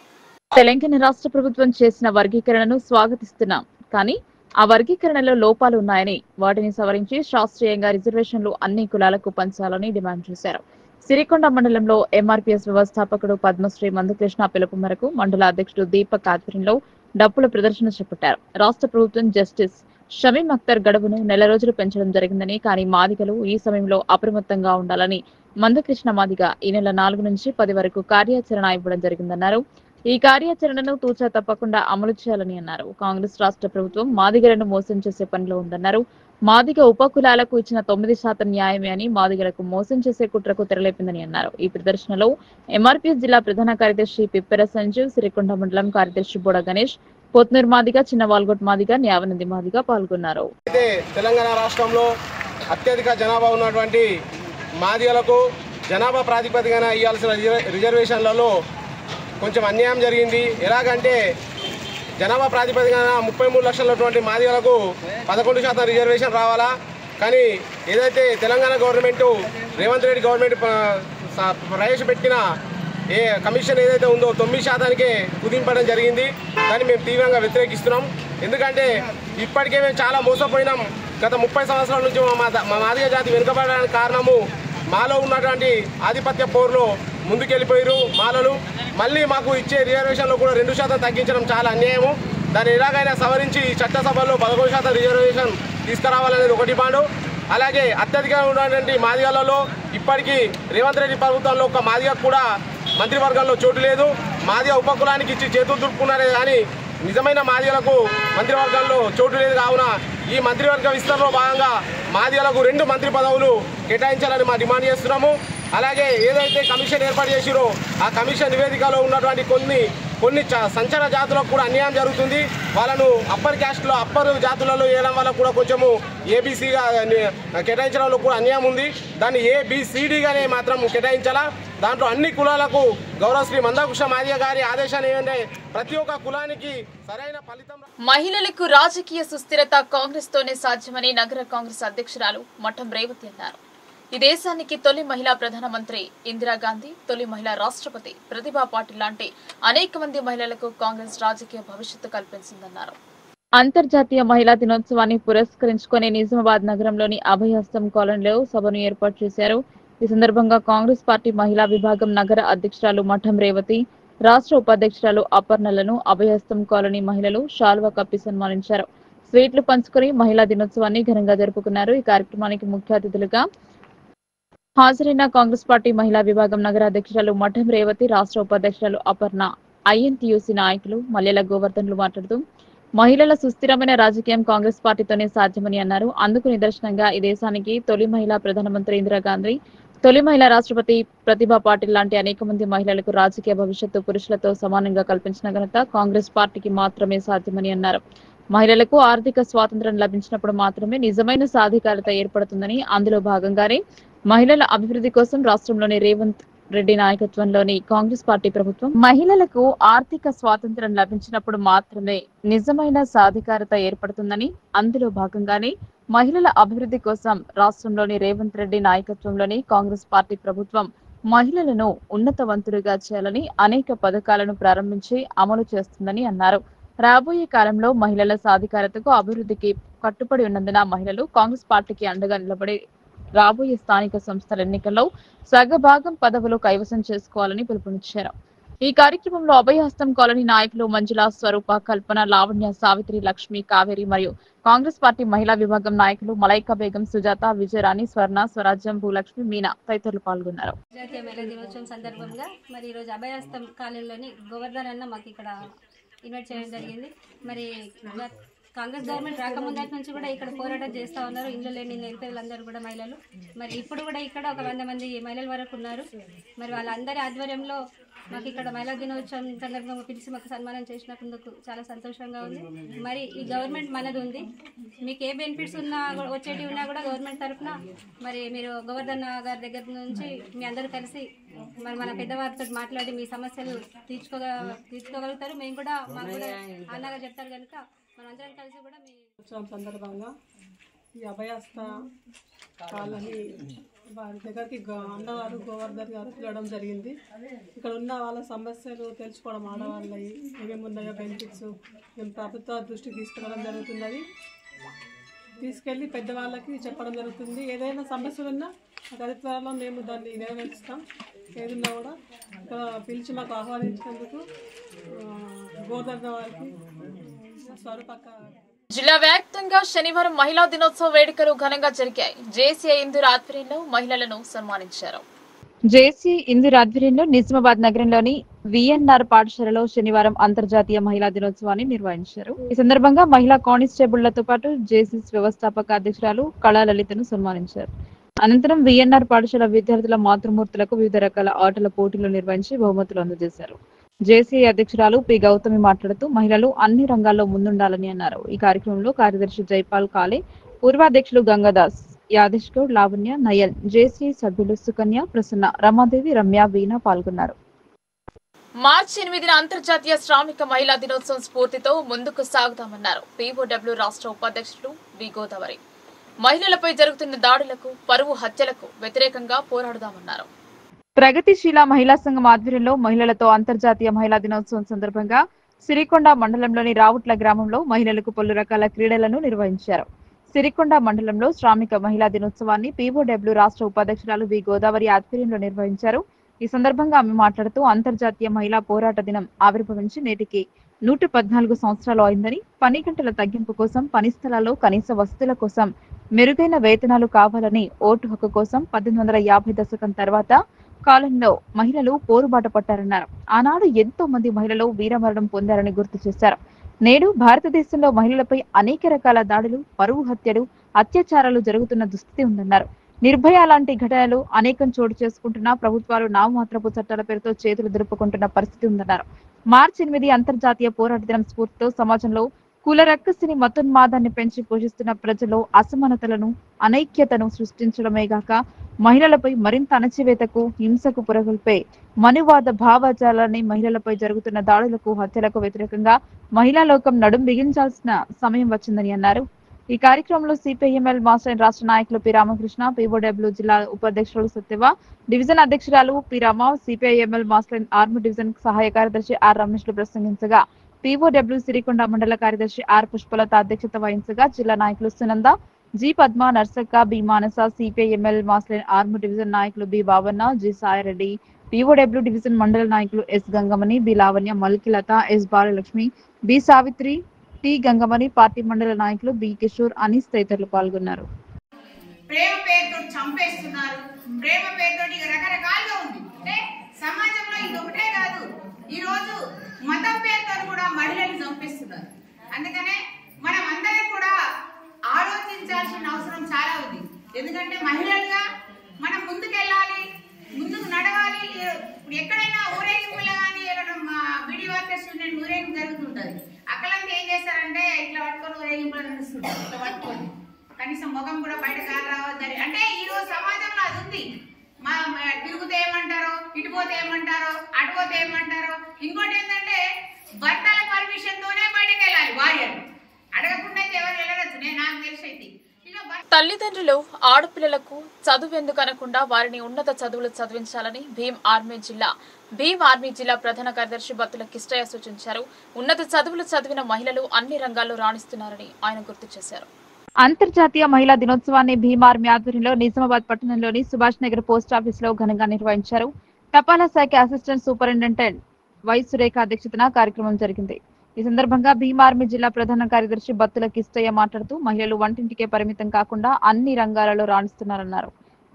తెలంగాణ రాష్ట్ర ప్రభుత్వం చేసిన వర్గీకరణను స్వాగతిస్తున్నాం, కానీ ఆ వర్గీకరణలో లోపాలు ఉన్నాయని, వాటిని సవరించి శాస్త్రీయంగా రిజర్వేషన్లు అన్ని కులాలకు పంచాలని డిమాండ్ చేశారు. సిరికొండ మండలంలో ఎంఆర్పీఎస్ వ్యవస్థాపకుడు పద్మశ్రీ మందకృష్ణ పిలుపు మేరకు మండల అధ్యక్షుడు దీపక్ ఆధ్వర్యంలో డప్పుల ప్రదర్శన చేపట్టారు. రాష్ట్ర ప్రభుత్వం జస్టిస్ షమీం అఖ్తర్ గడువును 4 రోజులు పెంచడం జరిగిందని, కానీ మాదిగలు ఈ సమయంలో అప్రమత్తంగా ఉండాలని మందకృష్ణ మాదిగ ఈ నెల 4 నుంచి 10 వరకు కార్యాచరణ ఇవ్వడం జరిగిందన్నారు. ఈ కార్యాచరణను తూచా తప్పకుండా అమలు చేయాలని అన్నారు. కాంగ్రెస్ రాష్ట్ర ప్రభుత్వం మాదిగలను మోసం చేసే పనిలో ఉందన్నారు. మాదిగ ఉపకులాలకు ఇచ్చిన 9% న్యాయమే అని మాదిగలకు మోసం చేసే కుట్రకు తెరలేపిందని అన్నారు. ఈ ప్రదర్శనలో ఎంఆర్పీఎస్ జిల్లా ప్రధాన కార్యదర్శి పిప్పెర సంజీవ్, సిరికొండ మండలం కార్యదర్శి బోడ గణేష్, పోత్నూరు మాదిగ, చిన్న వాల్గొట్ మాదిగ, న్యావనంది మాదిగ పాల్గొన్నారు. తెలంగాణ రాష్ట్రంలో అత్యధిక జనాభా ఉన్నటువంటి మాదిగలకు జనాభా ప్రాతిపదికన ఇవ్వాల్సిన రిజర్వేషన్లలో కొంచెం అన్యాయం జరిగింది. ఎలాగంటే జనాభా ప్రాతిపదికన 33 లక్షలటువంటి మాదిగలకు 11% రిజర్వేషన్ రావాలా, కానీ ఏదైతే తెలంగాణ గవర్నమెంట్ రేవంత్ రెడ్డి గవర్నమెంట్ ప్రవేశపెట్టిన కమిషన్ ఏదైతే ఉందో 9%కే కుదింపడం జరిగింది. దాన్ని మేము తీవ్రంగా వ్యతిరేకిస్తున్నాం. ఎందుకంటే ఇప్పటికే మేము చాలా మోసపోయినాం. గత 30 సంవత్సరాల నుంచి మా మాదిగ జాతి వెనుకబడడానికి కారణము మాలో ఉన్నటువంటి ఆధిపత్య పోరులో ముందుకెళ్ళిపోయారు మాలలు. మళ్ళీ మాకు ఇచ్చే రిజర్వేషన్లో కూడా 2% తగ్గించడం చాలా అన్యాయము. దాన్ని ఎలాగైనా సవరించి చట్టసభలో 11% రిజర్వేషన్ తీసుకురావాలనేది ఒక డిమాండు. అలాగే అత్యధికంగా ఉన్నటువంటి మాదిగలలో ఇప్పటికీ రేవంత్ రెడ్డి ప్రభుత్వంలో ఒక మాదిగ కూడా మంత్రివర్గంలో చోటు లేదు. మాదిగ ఉపకులానికి ఇచ్చి చేతులు దులుపుకున్నారే కానీ నిజమైన మాదిగలకు మంత్రివర్గంలో చోటు లేదు. కావున ఈ మంత్రివర్గ విస్తరణలో భాగంగా మాదిగలకు 2 మంత్రి పదవులు కేటాయించాలని మా డిమాండ్ చేస్తున్నాము. అలాగే ఏదైతే కమిషన్ ఏర్పాటు చేసిరో ఆ కమిషన్ నివేదికలో ఉన్నటువంటి కొన్ని సంచలన జాతులకు కూడా అన్యాయం జరుగుతుంది. వాళ్ళను అప్పర్ క్యాస్ట్లో అప్పర్ జాతులలో వేయడం వల్ల కూడా కొంచెము ఏబీసీగా కేటాయించడంలో కూడా అన్యాయం ఉంది. దాన్ని ఏబిసిడిగానే మాత్రం కేటాయించాలా. దాంట్లో అన్ని కులాలకు గౌరవ శ్రీ మందాకృష్ణ మాదిగ గారి ఆదేశాలు ఏంటంటే ప్రతి ఒక్క కులానికి సరైన ఫలితం. మహిళలకు రాజకీయ సుస్థిరత కాంగ్రెస్ తోనే సాధ్యమని నగర కాంగ్రెస్ అధ్యక్షురాలు మఠం రేవతి అన్నారు. ఈ దేశానికి తొలి మహిళా ప్రధానమంత్రి ఇందిరాగాంధీ, తొలి మహిళా రాష్ట్రపతి ప్రతిభా పాటిల్ లాంటి అనేక మంది మహిళలకు కాంగ్రెస్ రాజకీయ భవిష్యత్తు కల్పించిందన్నారు. అంతర్జాతీయ మహిళా దినోత్సవాన్ని పురస్కరించుకుని నిజామాబాద్ నగరంలోని అభయహస్తం కాలనీలో సభను ఏర్పాటు చేశారు. ఈ సందర్భంగా కాంగ్రెస్ పార్టీ మహిళా విభాగం నగర అధ్యక్షురాలు మఠం రేవతి, రాష్ట్ర ఉపాధ్యక్షురాలు అపర్ణలను అభయహస్తం కాలనీ మహిళలు శాల్వా కప్పి సన్మానించారు. స్వీట్లు పంచుకుని మహిళా దినోత్సవాన్ని ఘనంగా జరుపుకున్నారు. ఈ కార్యక్రమానికి ముఖ్య అతిథులుగా హాజరైన కాంగ్రెస్ పార్టీ మహిళా విభాగం నగర అధ్యక్షురాలు మఠం రేవతి, రాష్ట్ర ఉపాధ్యక్షురాలు అపర్ణ, ఐఎన్టీయూసీ నాయకులు మల్లెల గోవర్ధన్లు మాట్లాడుతూ మహిళల సుస్థిరమైన రాజకీయం కాంగ్రెస్ పార్టీతోనే సాధ్యమని అన్నారు. అందుకు నిదర్శనంగా ఈ దేశానికి తొలి మహిళా ప్రధానమంత్రి ఇందిరాగాంధీ, తొలి మహిళా రాష్ట్రపతి ప్రతిభా పాటిల్ లాంటి అనేక మంది మహిళలకు రాజకీయ భవిష్యత్తు పురుషులతో సమానంగా కల్పించిన ఘనత కాంగ్రెస్ పార్టీకి మాత్రమే సాధ్యమని అన్నారు. మహిళలకు ఆర్థిక స్వాతంత్ర్యం లభించినప్పుడు మాత్రమే నిజమైన సాధికారత ఏర్పడుతుందని, అందులో భాగంగానే మహిళల అభివృద్ధి కోసం రాష్ట్రంలోని రేవంత్ రెడ్డి నాయకత్వంలోని కాంగ్రెస్ పార్టీ ప్రభుత్వం మహిళలకు ఆర్థిక స్వాతంత్ర్యం లభించినప్పుడు మాత్రమే నిజమైన సాధికారత ఏర్పడుతుందని, అందులో భాగంగానే మహిళల అభివృద్ధి కోసం రాష్ట్రంలోని రేవంత్ రెడ్డి నాయకత్వంలోని కాంగ్రెస్ పార్టీ ప్రభుత్వం మహిళలను ఉన్నతవంతులుగా చేయాలని అనేక పథకాలను ప్రారంభించి అమలు చేస్తుందని అన్నారు. రాబోయే కాలంలో మహిళల సాధికారతకు అభివృద్ధికి కట్టుబడి ఉన్నందున మహిళలు కాంగ్రెస్ పార్టీకి అండగా నిలబడి రాబోయే స్థానిక సంస్థల ఎన్నికల్లో సగభాగం పదవులు కైవసం చేసుకోవాలని పిలుపునిచ్చారు. ఈ కార్యక్రమంలో అభయహస్తం కాలనీ నాయకులు మంజుల, స్వరూప, కల్పన, లావణ్య, సావిత్రి, లక్ష్మి, కావేరి మరియు కాంగ్రెస్ పార్టీ మహిళా విభాగం నాయకులు మలైకా బేగం, సుజాత, విజయరాణి, స్వర్ణ, స్వరాజ్యం, భూలక్ష్మి, మీనా తదితరులు పాల్గొన్నారు. జాతీయ మహిళా దినోత్సవం సందర్భంగా మరి ఈరోజు అభయహస్తం కాలనీలోని గోవర్ధన్ అన్న మాకు ఇక్కడ ఇన్వైట్ చేయడం జరిగింది. మరి కాంగ్రెస్ గవర్నమెంట్ రాకముందటి నుంచి కూడా ఇక్కడ పోరాటం చేస్తూ ఉన్నారు. ఇంట్లో లేని నిరుపేదలందరూ కూడా మహిళలు. మరి ఇప్పుడు కూడా ఇక్కడ ఒక 100 మంది మహిళల వరకు ఉన్నారు. మరి వాళ్ళందరి ఆధ్వర్యంలో మాకు ఇక్కడ మహిళా దినోత్సవం సందర్భంగా పిలిచి మాకు సన్మానం చేసినందుకు చాలా సంతోషంగా ఉంది. మరి ఈ గవర్నమెంట్ మనది ఉంది. మీకు ఏ బెనిఫిట్స్ ఉన్నా వచ్చేటివి ఉన్నా కూడా గవర్నమెంట్ తరఫున మరి మీరు గోవర్ధన్ గారి దగ్గర నుంచి మీ అందరూ కలిసి మరి మన పెద్దవారితో మాట్లాడి మీ సమస్యలు తీర్చుకోగలుగుతారు. మేము కూడా మాకు కూడా అన్నగా చెప్తారు కనుక మనందరం కలిసి కూడా మీ ఉత్సవం సందర్భంగా ఈ అభయహస్త కాలనీ వారి దగ్గరికి అన్నవారు గోవర్ధన్ గారు పిలవడం జరిగింది. ఇక్కడ ఉన్న వాళ్ళ సమస్యలు తెలుసుకోవడం, ఆడవాళ్ళవి ఏమేమి ఉన్నాయో బెనిఫిట్స్ మేము ప్రభుత్వ దృష్టికి తీసుకెళ్ళడం జరుగుతున్నది. తీసుకెళ్ళి పెద్దవాళ్ళకి చెప్పడం జరుగుతుంది. ఏదైనా సమస్యలు ఉన్నా అతి త్వరలో మేము దాన్ని నెరవేరుస్తాం. ఏదున్నా కూడా ఇక్కడ పిలిచి మాకు ఆహ్వానించినందుకు గోవర్ధన్ వారికి స్వరూపక్క. జిల్లా వ్యాప్తంగా శనివారం మహిళా దినోత్సవ వేడుకలు ఘనంగా జరిగాయి. జేసీఐ ఇందూర్ ఆధ్వర్యంలో మహిళలను సన్మానించారు. జేసీఐ ఇందూర్ ఆధ్వర్యంలో నిజామాబాద్ నగరంలోని విఎన్ఆర్ పాఠశాలలో శనివారం అంతర్జాతీయ మహిళా దినోత్సవాన్ని నిర్వహించారు. ఈ సందర్భంగా మహిళా కానిస్టేబుళ్లతో పాటు జేసీఐ వ్యవస్థాపక అధ్యక్షురాలు కళాలలితను సన్మానించారు. అనంతరం విఎన్ఆర్ పాఠశాల విద్యార్థుల మాతృమూర్తులకు వివిధ రకాల ఆటల పోటీలు నిర్వహించి బహుమతులు అందజేశారు. జేసీఐ అధ్యక్షురాలు పి గౌతమి మాట్లాడుతూ మహిళలు అన్ని రంగాల్లో ముందుండాలని అన్నారు. ఈ కార్యక్రమంలో కార్యదర్శి జైపాల్ కాలే, పూర్వాధ్యక్షులు గంగాదాస్, యాదేశ్ గౌడ్, లావణ్య, నయల్, జేసీఐ సభ్యులు సుకన్య, ప్రసన్న, రమాదేవి, రమ్య, వీణ పాల్గొన్నారు. మార్చి 8న అంతర్జాతీయ శ్రామిక మహిళా దినోత్సవం స్ఫూర్తితో ముందుకు సాగుతామన్నారు పీఓడబ్ల్యూ రాష్ట్ర ఉపాధ్యక్షులు వి గోదావరి. మహిళలపై జరుగుతున్న దాడులకు, పరువు హత్యలకు వ్యతిరేకంగా పోరాడుదామన్నారు. ప్రగతిశీల మహిళా సంఘం ఆధ్వర్యంలో మహిళలతో అంతర్జాతీయ మహిళా దినోత్సవం సందర్భంగా సిరికొండ మండలంలోని రావుట్ల గ్రామంలో మహిళలకు పలు రకాల క్రీడలను నిర్వహించారు. సిరికొండ మండలంలో శ్రామిక మహిళా దినోత్సవాన్ని పీఓడబ్ల్యూ రాష్ట్ర ఉపాధ్యక్షురాలు వి గోదావరి ఆధ్వర్యంలో నిర్వహించారు. ఈ సందర్భంగా ఆమె మాట్లాడుతూ అంతర్జాతీయ మహిళా పోరాట దినం ఆవిర్భవించి నేటికి 114 సంవత్సరాలు అయిందని, పని గంటల తగ్గింపు కోసం, పని స్థలాల్లో కనీస వసతుల కోసం మెరుగైన వేతనాలు కావాలని, ఓటు హక్కు కోసం 1850 దశకం తర్వాత కాలంలో మహిళలు పోరుబాట పట్టారన్నారు. ఆనాడు ఎంతో మంది మహిళలు వీరమరణం పొందారని గుర్తు చేశారు. నేడు భారతదేశంలో మహిళలపై అనేక రకాల దాడులు, పరువు హత్యలు, అత్యాచారాలు జరుగుతున్న దుస్థితి ఉందన్నారు. నిర్భయ లాంటి ఘటనలు అనేకం చోటు చేసుకుంటున్న ప్రభుత్వాలు నామమాత్రపు చట్టాల పేరుతో చేతులు దులుపుకుంటున్న పరిస్థితి ఉందన్నారు. మార్చి 8 అంతర్జాతీయ పోరాట దినం స్ఫూర్తితో సమాజంలో కుల రక్కసిని మతోన్మాదాన్ని పెంచి పోషిస్తున్న ప్రజల్లో అసమానతలను, అనైక్యతను సృష్టించడమే గాక మహిళలపై మరింత అణచివేతకు హింసకు పురగొల్పే మనువాద భావజాలాన్ని మహిళలపై జరుగుతున్న దాడులకు హత్యలకు వ్యతిరేకంగా మహిళా లోకం నడుం బిగించాల్సిన సమయం వచ్చిందని అన్నారు. ఈ కార్యక్రమంలో సిపిఐఎంఎల్ మాస్టర్ రాష్ట్ర నాయకులు పి రామకృష్ణ, పిఓడబ్ల్యూ జిల్లా ఉపాధ్యక్షులు సత్యవ, డివిజన్ అధ్యక్షురాలు P Rama, CPIML master army division సహాయ కార్యదర్శి ఆర్ రమేష్లు ప్రసంగించగా, పిఓడబ్ల్యూ సిరికొండ మండల కార్యదర్శి ఆర్ పుష్పలత అధ్యక్షత వహించగా, జిల్లా నాయకులు Sunanda, G Padma, Narsakka, B Manasa, CPIML master army division నాయకులు B Bavanna, G Saireddy, POW division mandal నాయకులు S Gangamani, B Lavanya, Malkilatha, S Balalakshmi, B Savitri, T Gangamani, party mandal నాయకులు బి కిషోర్, అనీస్ తదితరులు పాల్గొన్నారు. ప్రేమ పేరుతో చంపేస్తున్నారు. ప్రేమ పేరుతో రకరకాలుగా ఉంది. అంటే సమాజంలో ఇది ఒకటే కాదు, ఈ రోజు మతం పేరుతో కూడా మహిళలు చంపేస్తున్నారు. అందుకనే మనం అందరం కూడా ఆలోచించాల్సిన అవసరం చాలా ఉంది. ఎందుకంటే మహిళలుగా మనం ముందుకెళ్ళాలి, ముందుకు నడవాలి. ఇప్పుడు ఎక్కడైనా ఊరేగింపులు కానీ బీడీ వర్కర్స్ యూనియన్ ఊరేగింపు జరుగుతుంటది. అక్కడంతా ఏం చేస్తారంటే ఇట్లా పట్టుకొని ఊరేగింపులు నడుస్తుంటారు. ఇట్లా పట్టుకొని కనీసం ముఖం కూడా బయట కాలు రావద్దని. అంటే ఈ రోజు సమాజంలో అది ఉంది. తిరుగుతే ఏమంటారో, ఇటుపోతే ఏమంటారో, అటుపోతే ఏమంటారో. ఇంకోటి ఏంటంటే భర్తల పర్మిషన్ తోనే బయటకు వెళ్ళాలి భార్యలు, అడగకుండా అయితే ఎవరు వెళ్ళవచ్చు. నేను నాకు తెలిసి అయితే తల్లిదండ్రులు ఆడపిల్లలకు చదువు ఎందుకు అనకుండా వారిని ఉన్నత చదువులు చదివించాలని భీమ్ ఆర్మీ జిల్లా ప్రధాన కార్యదర్శి బత్తుల కిష్టయ్య సూచించారు. ఉన్నత చదువులు చదివిన మహిళలు అన్ని రంగాల్లో రాణిస్తున్నారని ఆయన గుర్తు చేశారు. అంతర్జాతీయ మహిళా దినోత్సవాన్ని భీమ్ ఆర్మీ ఆధ్వర్యంలో నిజామాబాద్ పట్టణంలోని సుభాష్ నగర్ పోస్ట్ ఆఫీస్ లో ఘనంగా నిర్వహించారు. తపాలా శాఖ అసిస్టెంట్ సూపరింటెండెంట్ వై సురేఖ అధ్యక్షతన కార్యక్రమం జరిగింది. ఈ సందర్భంగా భీమ్ ఆర్మీ జిల్లా ప్రధాన కార్యదర్శి బత్తుల కిష్టయ్య మాట్లాడుతూ మహిళలు వంటింటికే పరిమితం కాకుండా అన్ని రంగాలలో రాణిస్తున్నారన్నారు.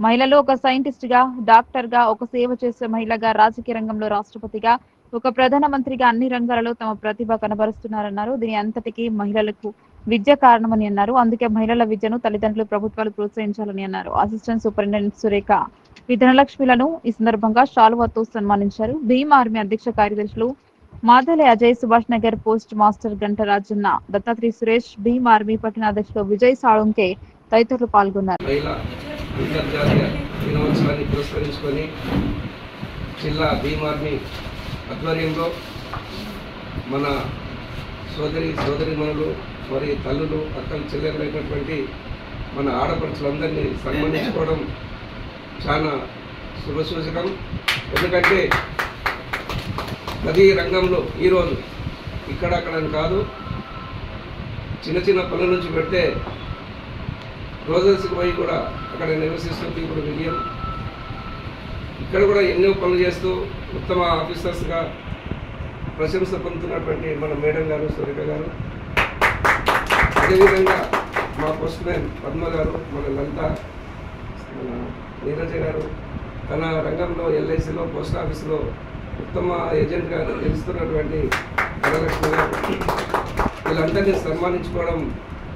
మహిళలు ఒక సైంటిస్ట్ గా, డాక్టర్ గా, ఒక సేవ చేసే మహిళగా, రాజకీయ రంగంలో రాష్ట్రపతిగా, ఒక ప్రధానమంత్రిగా అన్ని రంగాలలో తమ ప్రతిభ కనబరుస్తున్నారన్నారు. దీని అంతటికీ మహిళలకు విద్య కారణమని అన్నారు. అందుకే మహిళల విద్యను తల్లిదండ్రులు, ప్రభుత్వాలు ప్రోత్సహించాలని అన్నారు. అసిస్టెంట్ సూపరింటెండెంట్ సురేఖ, వి ధనలక్ష్మిలను ఈ సందర్భంగా శాలువాతో సన్మానించారు. భీమ్ ఆర్మీ అధ్యక్ష కార్యదర్శులు మాదలే అజయ్, సుభాష్ నగర్ పోస్ట్ మాస్టర్ గంట రాజన్న, దత్తాత్రి సురేష్, భీమ్ ఆర్మీ పట్టణ అధ్యక్షులు విజయ్ సాళుంకే తదితరులు పాల్గొన్నారు. అంతర్జాతీయ దినోత్సవాన్ని పురస్కరించుకొని జిల్లా భీమ్ ఆర్మీ ఆధ్వర్యంలో మన సోదరిమణులు మరియు తల్లులు, అక్కలు, చెల్లెలైనటువంటి మన ఆడపడుచులందరినీ సన్మానించుకోవడం చాలా శుభసూచకం. ఎందుకంటే ప్రతి రంగంలో ఈరోజు ఇక్కడక్కడని కాదు, చిన్న చిన్న పనుల నుంచి పెడితే రోజల్స్కి పోయి కూడా అక్కడ నివసిస్తూ ఇప్పుడు విజయం ఇక్కడ కూడా ఎన్నో పనులు చేస్తూ ఉత్తమ ఆఫీసర్స్గా ప్రశంస పొందుతున్నటువంటి మన మేడం గారు, సురేఖ గారు, అదేవిధంగా మా పోస్ట్ మ్యాన్ పద్మ గారు, మన లలిత, మన నీరజ గారు, తన రంగంలో ఎల్ఐసిలో పోస్ట్ ఆఫీసులో ఉత్తమ ఏజెంట్గా తెలుస్తున్నటువంటి ధనలక్ష్మి గారు, వీళ్ళందరినీ సన్మానించుకోవడం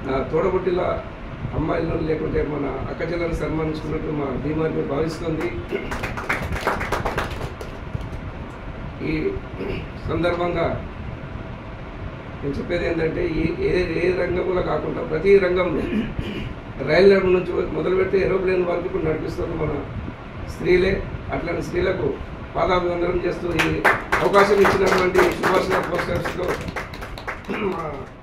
నా తోడబుట్టిల అమ్మాయిలను లేకుంటే మన అక్కచెల్లెలను సన్మానించుకున్నట్టు మా భీమ్ ఆర్మీ భావిస్తుంది. ఈ సందర్భంగా నేను చెప్పేది ఏంటంటే ఏ రంగంలో కాకుండా ప్రతి రంగంలో రైలు నుంచి మొదలుపెట్టి ఏరోప్లేన్ వరకు ఇప్పుడు నడిపిస్తుంది మన స్త్రీలే. అట్లాంటి స్త్రీలకు పాదాభివందనం చేస్తూ ఈ అవకాశం ఇచ్చినటువంటి సుభాష్ నగర్ పోస్ట్ ఆఫీస్లో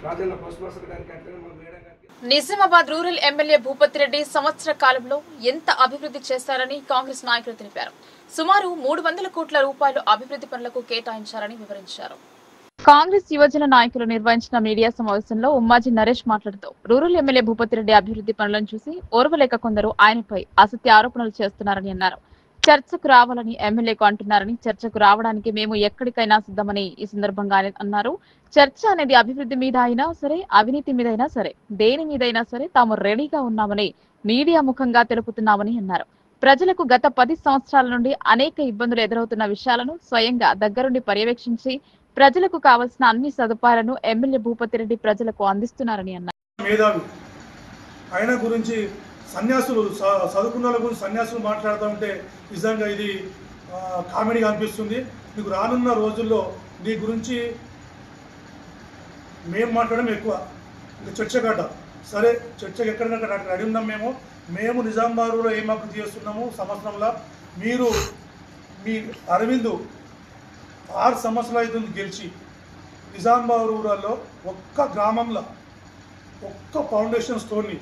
రాజన్న పోస్ట్ మాస్టర్ గారికి, అట్లనే మా మేడం గారికి. నిజామాబాద్ రూరల్ ఎమ్మెల్యే భూపతి రెడ్డి సంవత్సర కాలంలో ఎంత అభివృద్ధి చేశారని కాంగ్రెస్ నాయకులు తెలిపారు. సుమారు 300 కోట్ల రూపాయలు అభివృద్ధి పనులకు కేటాయించారని వివరించారు. కాంగ్రెస్ యువజన నాయకులు నిర్వహించిన మీడియా సమావేశంలో ఉమ్మాజీ నరేష్ మాట్లాడుతూ రూరల్ ఎమ్మెల్యే భూపతి రెడ్డి అభివృద్ధి పనులను చూసి ఓర్వలేక కొందరు ఆయనపై అసత్య ఆరోపణలు చేస్తున్నారని అన్నారు. చర్చకు రావాలని ఎమ్మెల్యేకు అంటున్నారని, చర్చకు రావడానికి మేము ఎక్కడికైనా సిద్ధమని ఈ సందర్భంగా అన్నారు. చర్చ అనేది అభివృద్ధి మీద అయినా సరే, అవినీతి మీద అయినా సరే, దేని మీదైనా సరే తాము రెడీగా ఉన్నామని మీడియా ముఖంగా తెలుపుతున్నామని అన్నారు. ప్రజలకు గత 10 సంవత్సరాల నుండి అనేక ఇబ్బందులు ఎదురవుతున్న విషయాలను స్వయంగా దగ్గరుండి పర్యవేక్షించి ప్రజలకు కావాల్సిన అన్ని సదుపాయాలను ఎమ్మెల్యే భూపతి రెడ్డి ప్రజలకు అందిస్తున్నారని అన్నారు. మేధావి ఆయన గురించి సన్యాసులు, చదువుకున్న వాళ్ళ గురించి సన్యాసులు మాట్లాడుతూ ఉంటే నిజంగా ఇది కామెడీగా అనిపిస్తుంది. నీకు రానున్న రోజుల్లో నీ గురించి మేము మాట్లాడడం ఎక్కువ, ఇంకా చర్చగడ్డ సరే చర్చకు ఎక్కడికక్కడ రెడీ ఉన్నాం. మేము నిజామాబాద్లో ఏం అభివృద్ధి చేస్తున్నాము సంవత్సరంలో. మీరు మీ అరవింద్ 6 సంవత్సరాలు అవుతుంది గెలిచి. నిజామాబాద్ రూరల్లో ఒక్క గ్రామంలో ఒక్క ఫౌండేషన్ స్టోర్ని,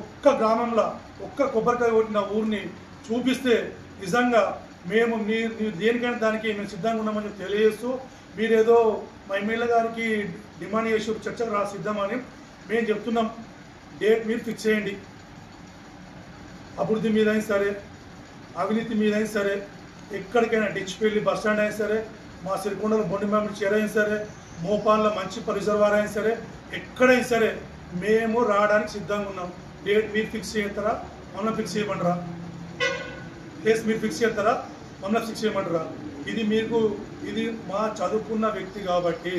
ఒక్క గ్రామంలో ఒక్క కొబ్బరికాయ కొట్టిన ఊరిని చూపిస్తే నిజంగా మేము మీరు దేనికైనా దానికి మేము సిద్ధంగా ఉన్నామని తెలియజేస్తూ, మీరేదో మా ఎమ్మెల్యే గారికి డిమాండ్ చేసి చర్చకు సిద్ధమని మేము చెప్తున్నాం. డేట్ మీరు ఫిక్స్ చేయండి. అభివృద్ధి మీద అయినా సరే, అవినీతి మీద అయినా సరే, ఎక్కడికైనా డిచ్పల్లి బస్ స్టాండ్ అయినా సరే, మా సిరికొండలో బొండిమామిడి చీర అయినా సరే, మోపాల్లో మంచి రిజర్వాయర్ అయినా సరే, ఎక్కడైనా సరే మేము రావడానికి సిద్ధంగా ఉన్నాం. డేట్ మీరు ఫిక్స్ చేస్తారా, మమ్మల్ని ఫిక్స్ చేయమంటారా? ప్లేస్ మీరు ఫిక్స్ చేస్తారా, మమ్మల్ని ఫిక్స్ చేయమంటారా? ఇది మా చదువుకున్న వ్యక్తి కాబట్టి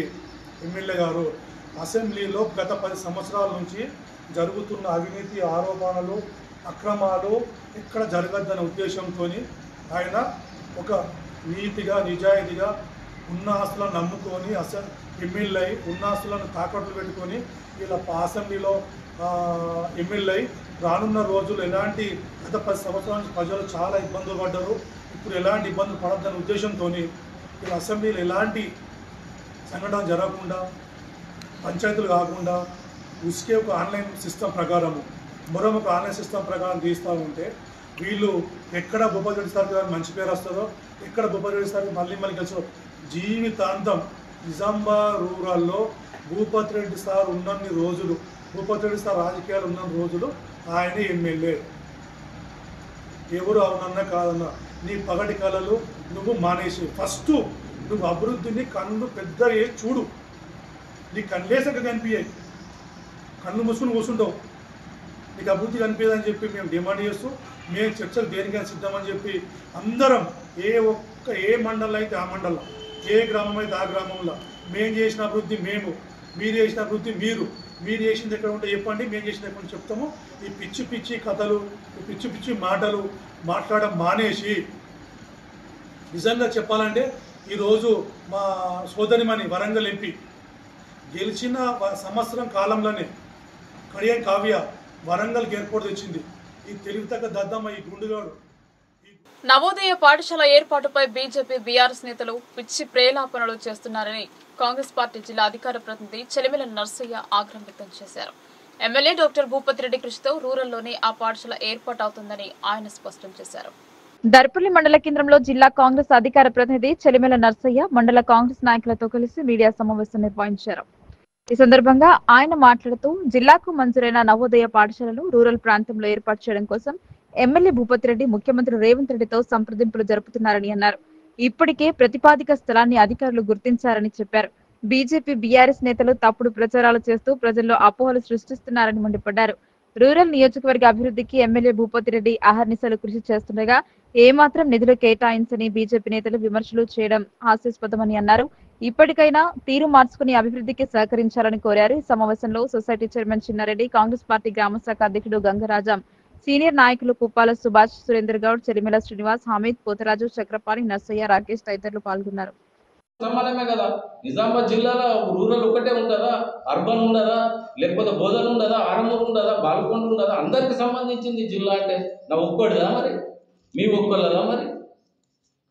ఎమ్మెల్యే గారు అసెంబ్లీలో గత 10 సంవత్సరాల నుంచి జరుగుతున్న అవినీతి ఆరోపణలు, అక్రమాలు ఎక్కడ జరగద్దనే ఉద్దేశంతో ఆయన ఒక నీతిగా నిజాయితీగా ఉన్న ఆస్తులను నమ్ముకొని ఎమ్మెల్యే అయి ఉన్న ఆస్తులను తాకట్లు పెట్టుకొని ఇలా అసెంబ్లీలో ఎమ్మెల్యే అయి రానున్న రోజులు ఎలాంటి గత 10 సంవత్సరాల నుంచి ప్రజలు చాలా ఇబ్బందులు పడ్డారు. ఇప్పుడు ఎలాంటి ఇబ్బందులు పడద్దనే ఉద్దేశంతో ఇలా అసెంబ్లీలో ఎలాంటి సంఘటన జరగకుండా, పంచాయతీలు కాకుండా ఉసికే ఒక ఆన్లైన్ సిస్టమ్ ప్రకారము మరొక ఆన్లైన్ సిస్టమ్ ప్రకారం తీస్తూ ఉంటే వీళ్ళు ఎక్కడ భూపతి రెడ్డి సార్ గారు మంచి పేరు వస్తుందో, ఎక్కడ భూపతి రెడ్డి సార్ మళ్ళీ కలిసి జీవితాంతం నిజామాబాద్ రూరల్లో భూపతి రెడ్డి సార్ ఉన్నన్ని రోజులు, భూపతి రెడ్డి సార్ రాజకీయాలు ఉన్న రోజులు ఆయన ఎమ్మెల్యే. ఎవరు అవునన్నా కాదన్నా నీ పగటి కళలు నువ్వు మానేసి ఫస్ట్ నువ్వు అభివృద్ధిని కన్ను పెద్ద చూడు. నీ కళ్ళేసక కనిపించాయి, కళ్ళు మూసుకుని కూర్చుంటావు, నీకు అభివృద్ధి కనిపించదని చెప్పి మేము డిమాండ్ చేస్తూ మేము చర్చలు దేనికైనా సిద్ధమని చెప్పి అందరం ఏ మండలం అయితే ఆ మండలం, ఏ గ్రామం అయితే ఆ గ్రామంలో మేము చేసిన అభివృద్ధి మీరు చేసిన అభివృద్ధి మీరు చేసింది ఎక్కడ ఉంటే చెప్పండి, మేము చేసిన ఎక్కడ చెప్తాము. ఈ పిచ్చి పిచ్చి కథలు, ఈ పిచ్చి పిచ్చి మాటలు మాట్లాడడం మానేసి నిజంగా చెప్పాలంటే ఈరోజు మా సోదరిమణి వరంగల్ ఎంపీ గెలిచిన సంవత్సరం కాలంలోనే కడియం కావ్య వరంగల్కి ఎయిర్పోర్ట్ తెచ్చింది. ఈ తెలివితగ్గ దద్దమ్మ ఈ గుండుగాడు. నవోదయ పాఠశాల ఏర్పాటుపై బీజేపీ బీఆర్ఎస్ నేతలు పిచ్చి ప్రేలాపనలు చేస్తున్నారని కాంగ్రెస్ పార్టీ జిల్లా అధికార ప్రతినిధి చెలిమెల నర్సయ్య ఆగ్రహం వ్యక్తం చేశారు. ఎమ్మెల్యే డాక్టర్ భూపతి రెడ్డి కృషితో రూరల్లోనే ఆ పాఠశాల ఏర్పాటు అవుతుందని ఆయన స్పష్టం చేశారు. దర్పల్లి మండల కేంద్రంలో జిల్లా కాంగ్రెస్ అధికార ప్రతినిధి చెలిమెల నర్సయ్య మండల కాంగ్రెస్ నాయకులతో కలిసి మీడియా సమావేశం నిర్వహించారు. ఈ సందర్భంగా ఆయన మాట్లాడుతూ జిల్లాకు మంజూరైన నవోదయ పాఠశాలను రూరల్ ప్రాంతంలో ఏర్పాటు చేయడం కోసం ఎమ్మెల్యే భూపతి రెడ్డి ముఖ్యమంత్రి రేవంత్ రెడ్డితో సంప్రదింపులు జరుపుతున్నారని అన్నారు. ఇప్పటికే ప్రతిపాదిక స్థలాన్ని అధికారులు గుర్తించారని చెప్పారు. బీజేపీ బీఆర్ఎస్ నేతలు తప్పుడు ప్రచారాలు చేస్తూ ప్రజల్లో అపోహలు సృష్టిస్తున్నారని మండిపడ్డారు. రూరల్ నియోజకవర్గ అభివృద్ధికి ఎమ్మెల్యే భూపతి రెడ్డి అహర్నిశలు కృషి చేస్తుండగా ఏమాత్రం నిధులు కేటాయించని బీజేపీ నేతలు విమర్శలు చేయడం హాస్యాస్పదమని అన్నారు. ఇప్పటికైనా తీరు మార్చుకుని అభివృద్ధికి సహకరించాలని కోరారు. ఈ సమావేశంలో society chairman Chinna Reddy, Congress party గ్రామ శాఖ అధ్యక్షుడు గంగరాజం, సీనియర్ నాయకులు పుప్పాల సుభాష్, సురేందర్ గౌడ్, చెలిమెల శ్రీనివాస్, హమీద్, పోతరాజు, చక్రపాణి, నర్సయ్య, రాకేష్ తదితరులు పాల్గొన్నారు. సమానమే కదా. నిజామాబాద్ జిల్లాలో రూరల్ ఒకటే ఉంటుందా, అర్బన్ ఉండదా, లేకపోతే బోధన ఉండదా, ఆరమూరు ఉండదా, బాల్కొండ ఉండదా? అందరికి సంబంధించింది జిల్లా అంటే నా ఒక్కడిదా మరి, మీ ఒక్కళ్ళదా మరి?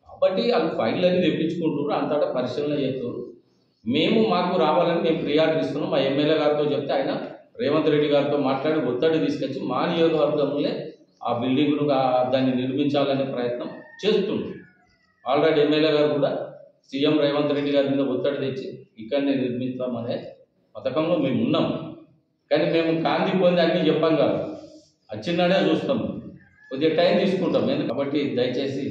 కాబట్టి వాళ్ళు ఫైల్ అని తెప్పించుకుంటున్నారు, అంతటా పరిశీలన చేస్తున్నారు. మాకు రావాలని మేము ప్రియారిటీ ఇస్తున్నాం. మా ఎమ్మెల్యే గారితో చెప్తే ఆయన రేవంత్ రెడ్డి గారితో మాట్లాడి ఒత్తిడి తీసుకొచ్చి మా నియోజకవర్గంలో ఆ బిల్డింగ్ను దాన్ని నిర్మించాలనే ప్రయత్నం చేస్తుంది. ఆల్రెడీ ఎమ్మెల్యే గారు కూడా సీఎం రేవంత్ రెడ్డి గారి మీద ఒత్తిడి తెచ్చి ఇక్కడనే నిర్మిస్తామనే పథకంలో మేము ఉన్నాం. కానీ మేము కాంతి పొంది అన్నీ చెప్పాం కాదు, వచ్చిందనే చూస్తాం, కొద్దిగా టైం తీసుకుంటాం. కాబట్టి దయచేసి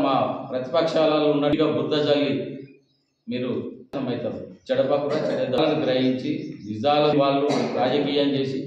మా ప్రతిపక్షాలలో ఉన్నట్టుగా బుద్ధ జల్లి మీరు అవుతారు. చెడపకుర చెడలను గ్రహించి నిజాల వాళ్ళు రాజకీయం చేసి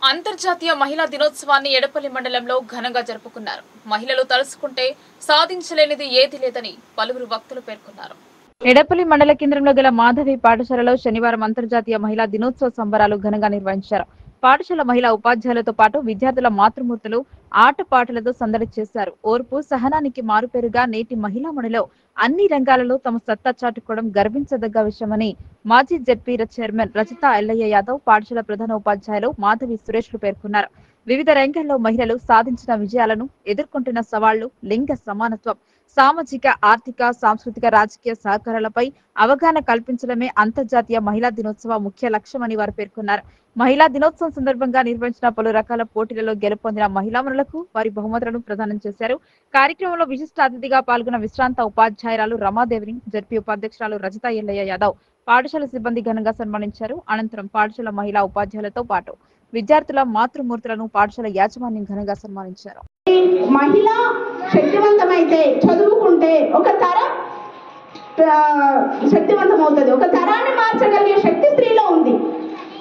అంతర్జాతీయ మహిళా దినోత్సవాన్ని ఎడపల్లి మండలంలో ఘనంగా జరుపుకున్నారు. మహిళలు తలుసుకుంటే సాధించలేనిది ఏదీ లేదని పలువురు వక్తలు పేర్కొన్నారు. ఎడపల్లి మండల కేంద్రంలో గల మాధవి పాఠశాలలో శనివారం అంతర్జాతీయ మహిళా దినోత్సవ సంబరాలు ఘనంగా నిర్వహించారు. పాఠశాల మహిళా ఉపాధ్యాయులతో పాటు విద్యార్థుల మాతృమూర్తులు ఆటపాటలతో సందడి చేశారు. ఓర్పు సహనానికి మారుపేరుగా నేటి మహిళా మణిలో అన్ని రంగాలలో తమ సత్తా చాటుకోవడం గర్వించదగ్గ విషయమని మాజీ జెడ్పీ చైర్మన్ రచితా ఎల్లయ్య యాదవ్, పాఠశాల ప్రధాన ఉపాధ్యాయులు మాధవి సురేష్లు పేర్కొన్నారు. వివిధ రంగాల్లో మహిళలు సాధించిన విజయాలను, ఎదుర్కొంటున్న సవాళ్లు, లింగ సమానత్వం, సామాజిక, ఆర్థిక, సాంస్కృతిక, రాజకీయ సహకారాలపై అవగాహన కల్పించడమే అంతర్జాతీయ మహిళా దినోత్సవ ముఖ్య లక్ష్యమని వారు పేర్కొన్నారు. మహిళా దినోత్సవం సందర్భంగా నిర్వహించిన పలు రకాల పోటీలలో గెలుపొందిన మహిళామణులకు వారి బహుమతులను ప్రదానం చేశారు. కార్యక్రమంలో విశిష్ట అతిథిగా పాల్గొన్న విశ్రాంత ఉపాధ్యాయురాలు రమాదేవిని జెడ్పీ ఉపాధ్యక్షురాలు రజితా ఎల్లయ్య యాదవ్, పాఠశాల సిబ్బంది ఘనంగా సన్మానించారు. అనంతరం పాఠశాల మహిళా ఉపాధ్యాయులతో పాటు విద్యార్థుల మాతృమూర్తులను పాఠశాల యాజమాన్యం ఘనంగా సన్మానించారు. మహిళ శక్తివంతమైతే, చదువుకుంటే ఒక తరం శక్తివంతం అవుతుంది. ఒక తరాన్ని మార్చగలిగే శక్తి స్త్రీలో ఉంది.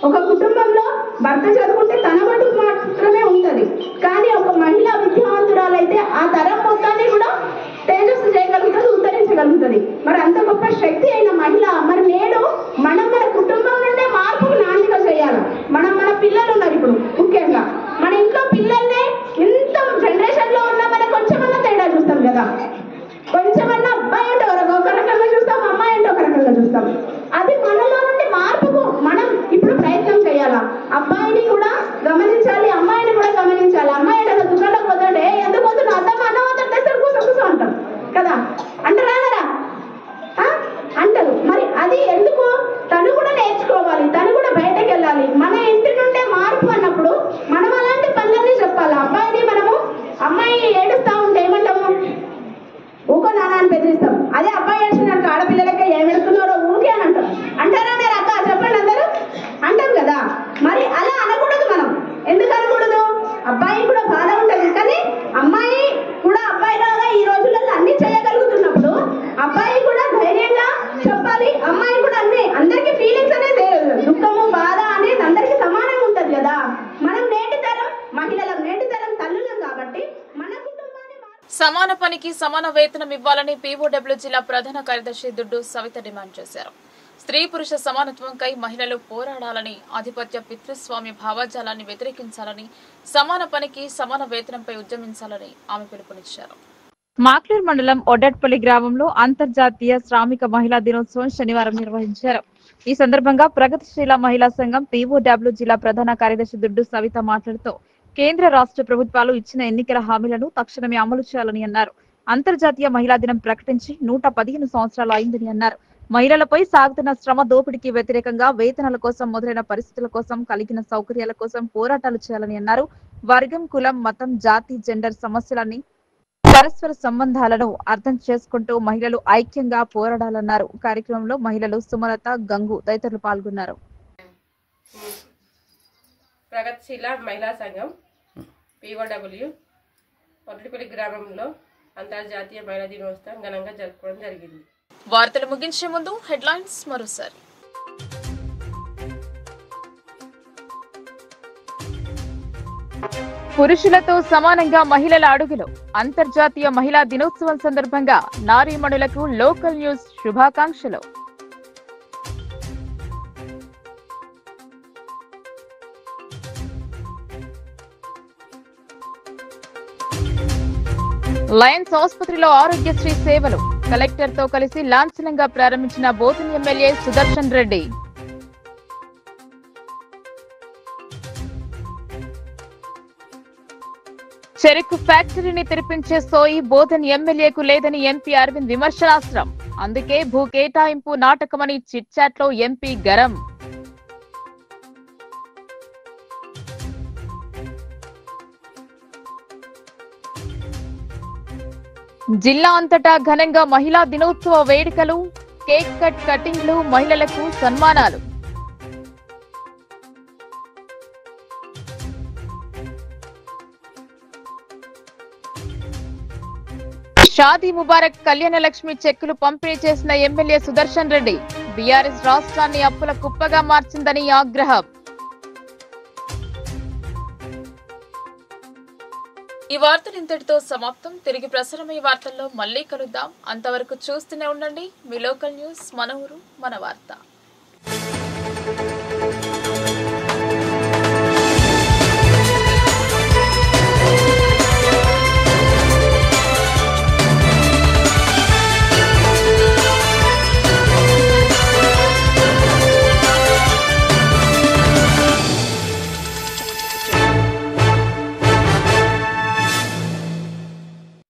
ఒక కుటుంబంలో భర్త చదువుకుంటే తన మటుకు మాత్రమే ఉంటుంది, కానీ ఒక మహిళ విద్యావంతురాలైతే ఆ తరం మొత్తాన్ని కూడా తేజస్సు చేయగలుగుతుంది, ఉత్తరించగలుగుతుంది. మరి అంత గొప్ప శక్తి అయిన మహిళ మరి నేడు మనం మన కుటుంబం నుండే మార్పుకు నాందిగా చేయాలి. మన పిల్లలు ఉన్నారు. ఇప్పుడు ముఖ్యంగా మన ఇంట్లో పిల్లల్నే ఇంత జనరేషన్ లో ఉన్న మనం కొంచెమన్నా తేడా చూస్తాం కదా. కొంచెమన్నా అబ్బాయి అంటే ఒక రకంగా చూస్తాం, అమ్మాయి అంటే ఒక రకంగా చూస్తాం. అది మనలో నుండి మార్పుకు మనం ఇప్పుడు ప్రయత్నం చేయాలా. అబ్బాయిని కూడా గమనించాలి, అమ్మాయిని కూడా గమనించాలి. అమ్మాయి అంటే దుకాణం పోతుంటే ఎందుకు పోతున్నా అర్థం అన్నవద్దంటే కూర్చో అంటాం కదా, అంటారా అంటారు. మరి అది ఎందుకు? తను కూడా నేర్చుకోవాలి, తను కూడా బయటకు వెళ్ళాలి. మన ఇంటి నుండే మార్పు అన్నప్పుడు మనం అలాంటి పనులన్నీ చెప్పాలి. అబ్బాయిని మనము అమ్మాయి ఏడుస్తా ఉంటే ఏమంటాము? ఊకో నాన్న అని బెదిరిస్తాం. అదే అబ్బాయి ఏడ్చినాక ఆడపిల్లలకే ఏమెడుతున్నారో ఊకే అని అంటాం. అంటారా మీరు అక్క? చెప్పండి అందరూ అంటాం కదా. మరి అలా అనకూడదు. మనం ఎందుకు అనకూడదు? అబ్బాయి కూడా బాధ ఉంటుంది, కానీ అమ్మాయి కూడా అబ్బాయిలాగా ఈ రోజులలో అన్ని చేయగలుగుతున్నప్పుడు అబ్బాయి కూడా ధైర్యంగా చెప్పాలి. అమ్మాయి కూడా అందరికీ ఫీలింగ్స్ అనేది దుఃఖము, బాధ అనేది అందరికీ సమానంగా ఉంటుంది కదా. మనం నేటి తరం మహిళలం, నేటి తరం తల్లులం కాబట్టి మన సమాన పనికి సమాన వేతనం ఇవ్వాలని పీఓడబ్ల్యూ జిల్లా ప్రధాన కార్యదర్శి దుడ్డు సవిత డిమాండ్ చేశారు. స్త్రీ పురుష సమానత్వంకై మహిళలు పోరాడాలని, ఆధిపత్య పితృస్వామ్య భావజాలాన్ని వ్యతిరేకించాలని, సమాన పనికి సమాన వేతనంపై ఉద్యమించాలని ఆమె పిలుపునిచ్చారు. మాక్లూరు మండలం ఒడ్డట్పల్లి గ్రామంలో అంతర్జాతీయ శ్రామిక మహిళా దినోత్సవం శనివారం నిర్వహించారు. ఈ సందర్భంగా ప్రగతిశీల మహిళా సంఘం పీఓడబ్ల్యూ జిల్లా ప్రధాన కార్యదర్శి దుడ్డు సవిత మాట్లాడుతూ కేంద్ర రాష్ట్ర ప్రభుత్వాలు ఇచ్చిన ఎన్నికల హామీలను తక్షణమే అమలు చేయాలని అన్నారు. అంతర్జాతీయ మహిళా దినం ప్రకటించి 115 సంవత్సరాలు అయిందని అన్నారు. మహిళలపై సాగుతున్న శ్రమ దోపిడీకి వ్యతిరేకంగా వేతనాల కోసం మొదలైన పరిస్థితుల కోసం కలిగిన సౌకర్యాల కోసం పోరాటాలు చేయాలని అన్నారు. వర్గం, కులం, మతం, జాతి, జెండర్ సమస్యలన్నీ పరస్పర సంబంధాలను అర్థం చేసుకుంటూ మహిళలు ఐక్యంగా పోరాడాలన్నారు. కార్యక్రమంలో మహిళలు సుమలత, గంగు తదితరులు పాల్గొన్నారు. ప్రగతిశీల మహిళా సంఘం పీఓడబ్ల్యూ ఒడ్లపల్లి గ్రామంలో అంతర్జాతీయ మహిళా దినోత్సవం ఘనంగా జరుపుకోవడం జరిగింది. వార్తలు ముగించే ముందు హెడ్లైన్స్ మరోసారి. పురుషులతో సమానంగా మహిళల అడుగులు. అంతర్జాతీయ మహిళా దినోత్సవం సందర్భంగా నారీమణులకు లోకల్ న్యూస్ శుభాకాంక్షలు. లయన్స్ ఆసుపత్రిలో ఆరోగ్యశ్రీ సేవలు. కలెక్టర్ తో కలిసి లాంఛనంగా ప్రారంభించిన బోధన్ ఎమ్మెల్యే సుదర్శన్ రెడ్డి. చెరకు ఫ్యాక్టరీని తెరిపించే సోయి బోధన్ ఎమ్మెల్యేకు లేదని ఎంపీ అరవింద్ విమర్శనాస్త్రం. అందుకే భూ కేటాయింపు నాటకమని చిట్చాట్ లో ఎంపీ గరం. జిల్లా అంతటా ఘనంగా మహిళా దినోత్సవ వేడుకలు. కేక్ కటింగ్లు, మహిళలకు సన్మానాలు. షాదీ ముబారక్ కళ్యాణ లక్ష్మి చెక్కులు పంపిణీ చేసిన ఎమ్మెల్యే సుదర్శన్ రెడ్డి. బీఆర్ఎస్ రాష్ట్రాన్ని అప్పుల కుప్పగా మార్చిందని ఆగ్రహం. ఈ వార్తలు ఇంతటితో సమాప్తం. తిరిగి ప్రసారమయ్యే వార్తల్లో మళ్ళీ కలుద్దాం. అంతవరకు చూస్తూనే ఉండండి మీ లోకల్ న్యూస్, మన ఊరు మన వార్త.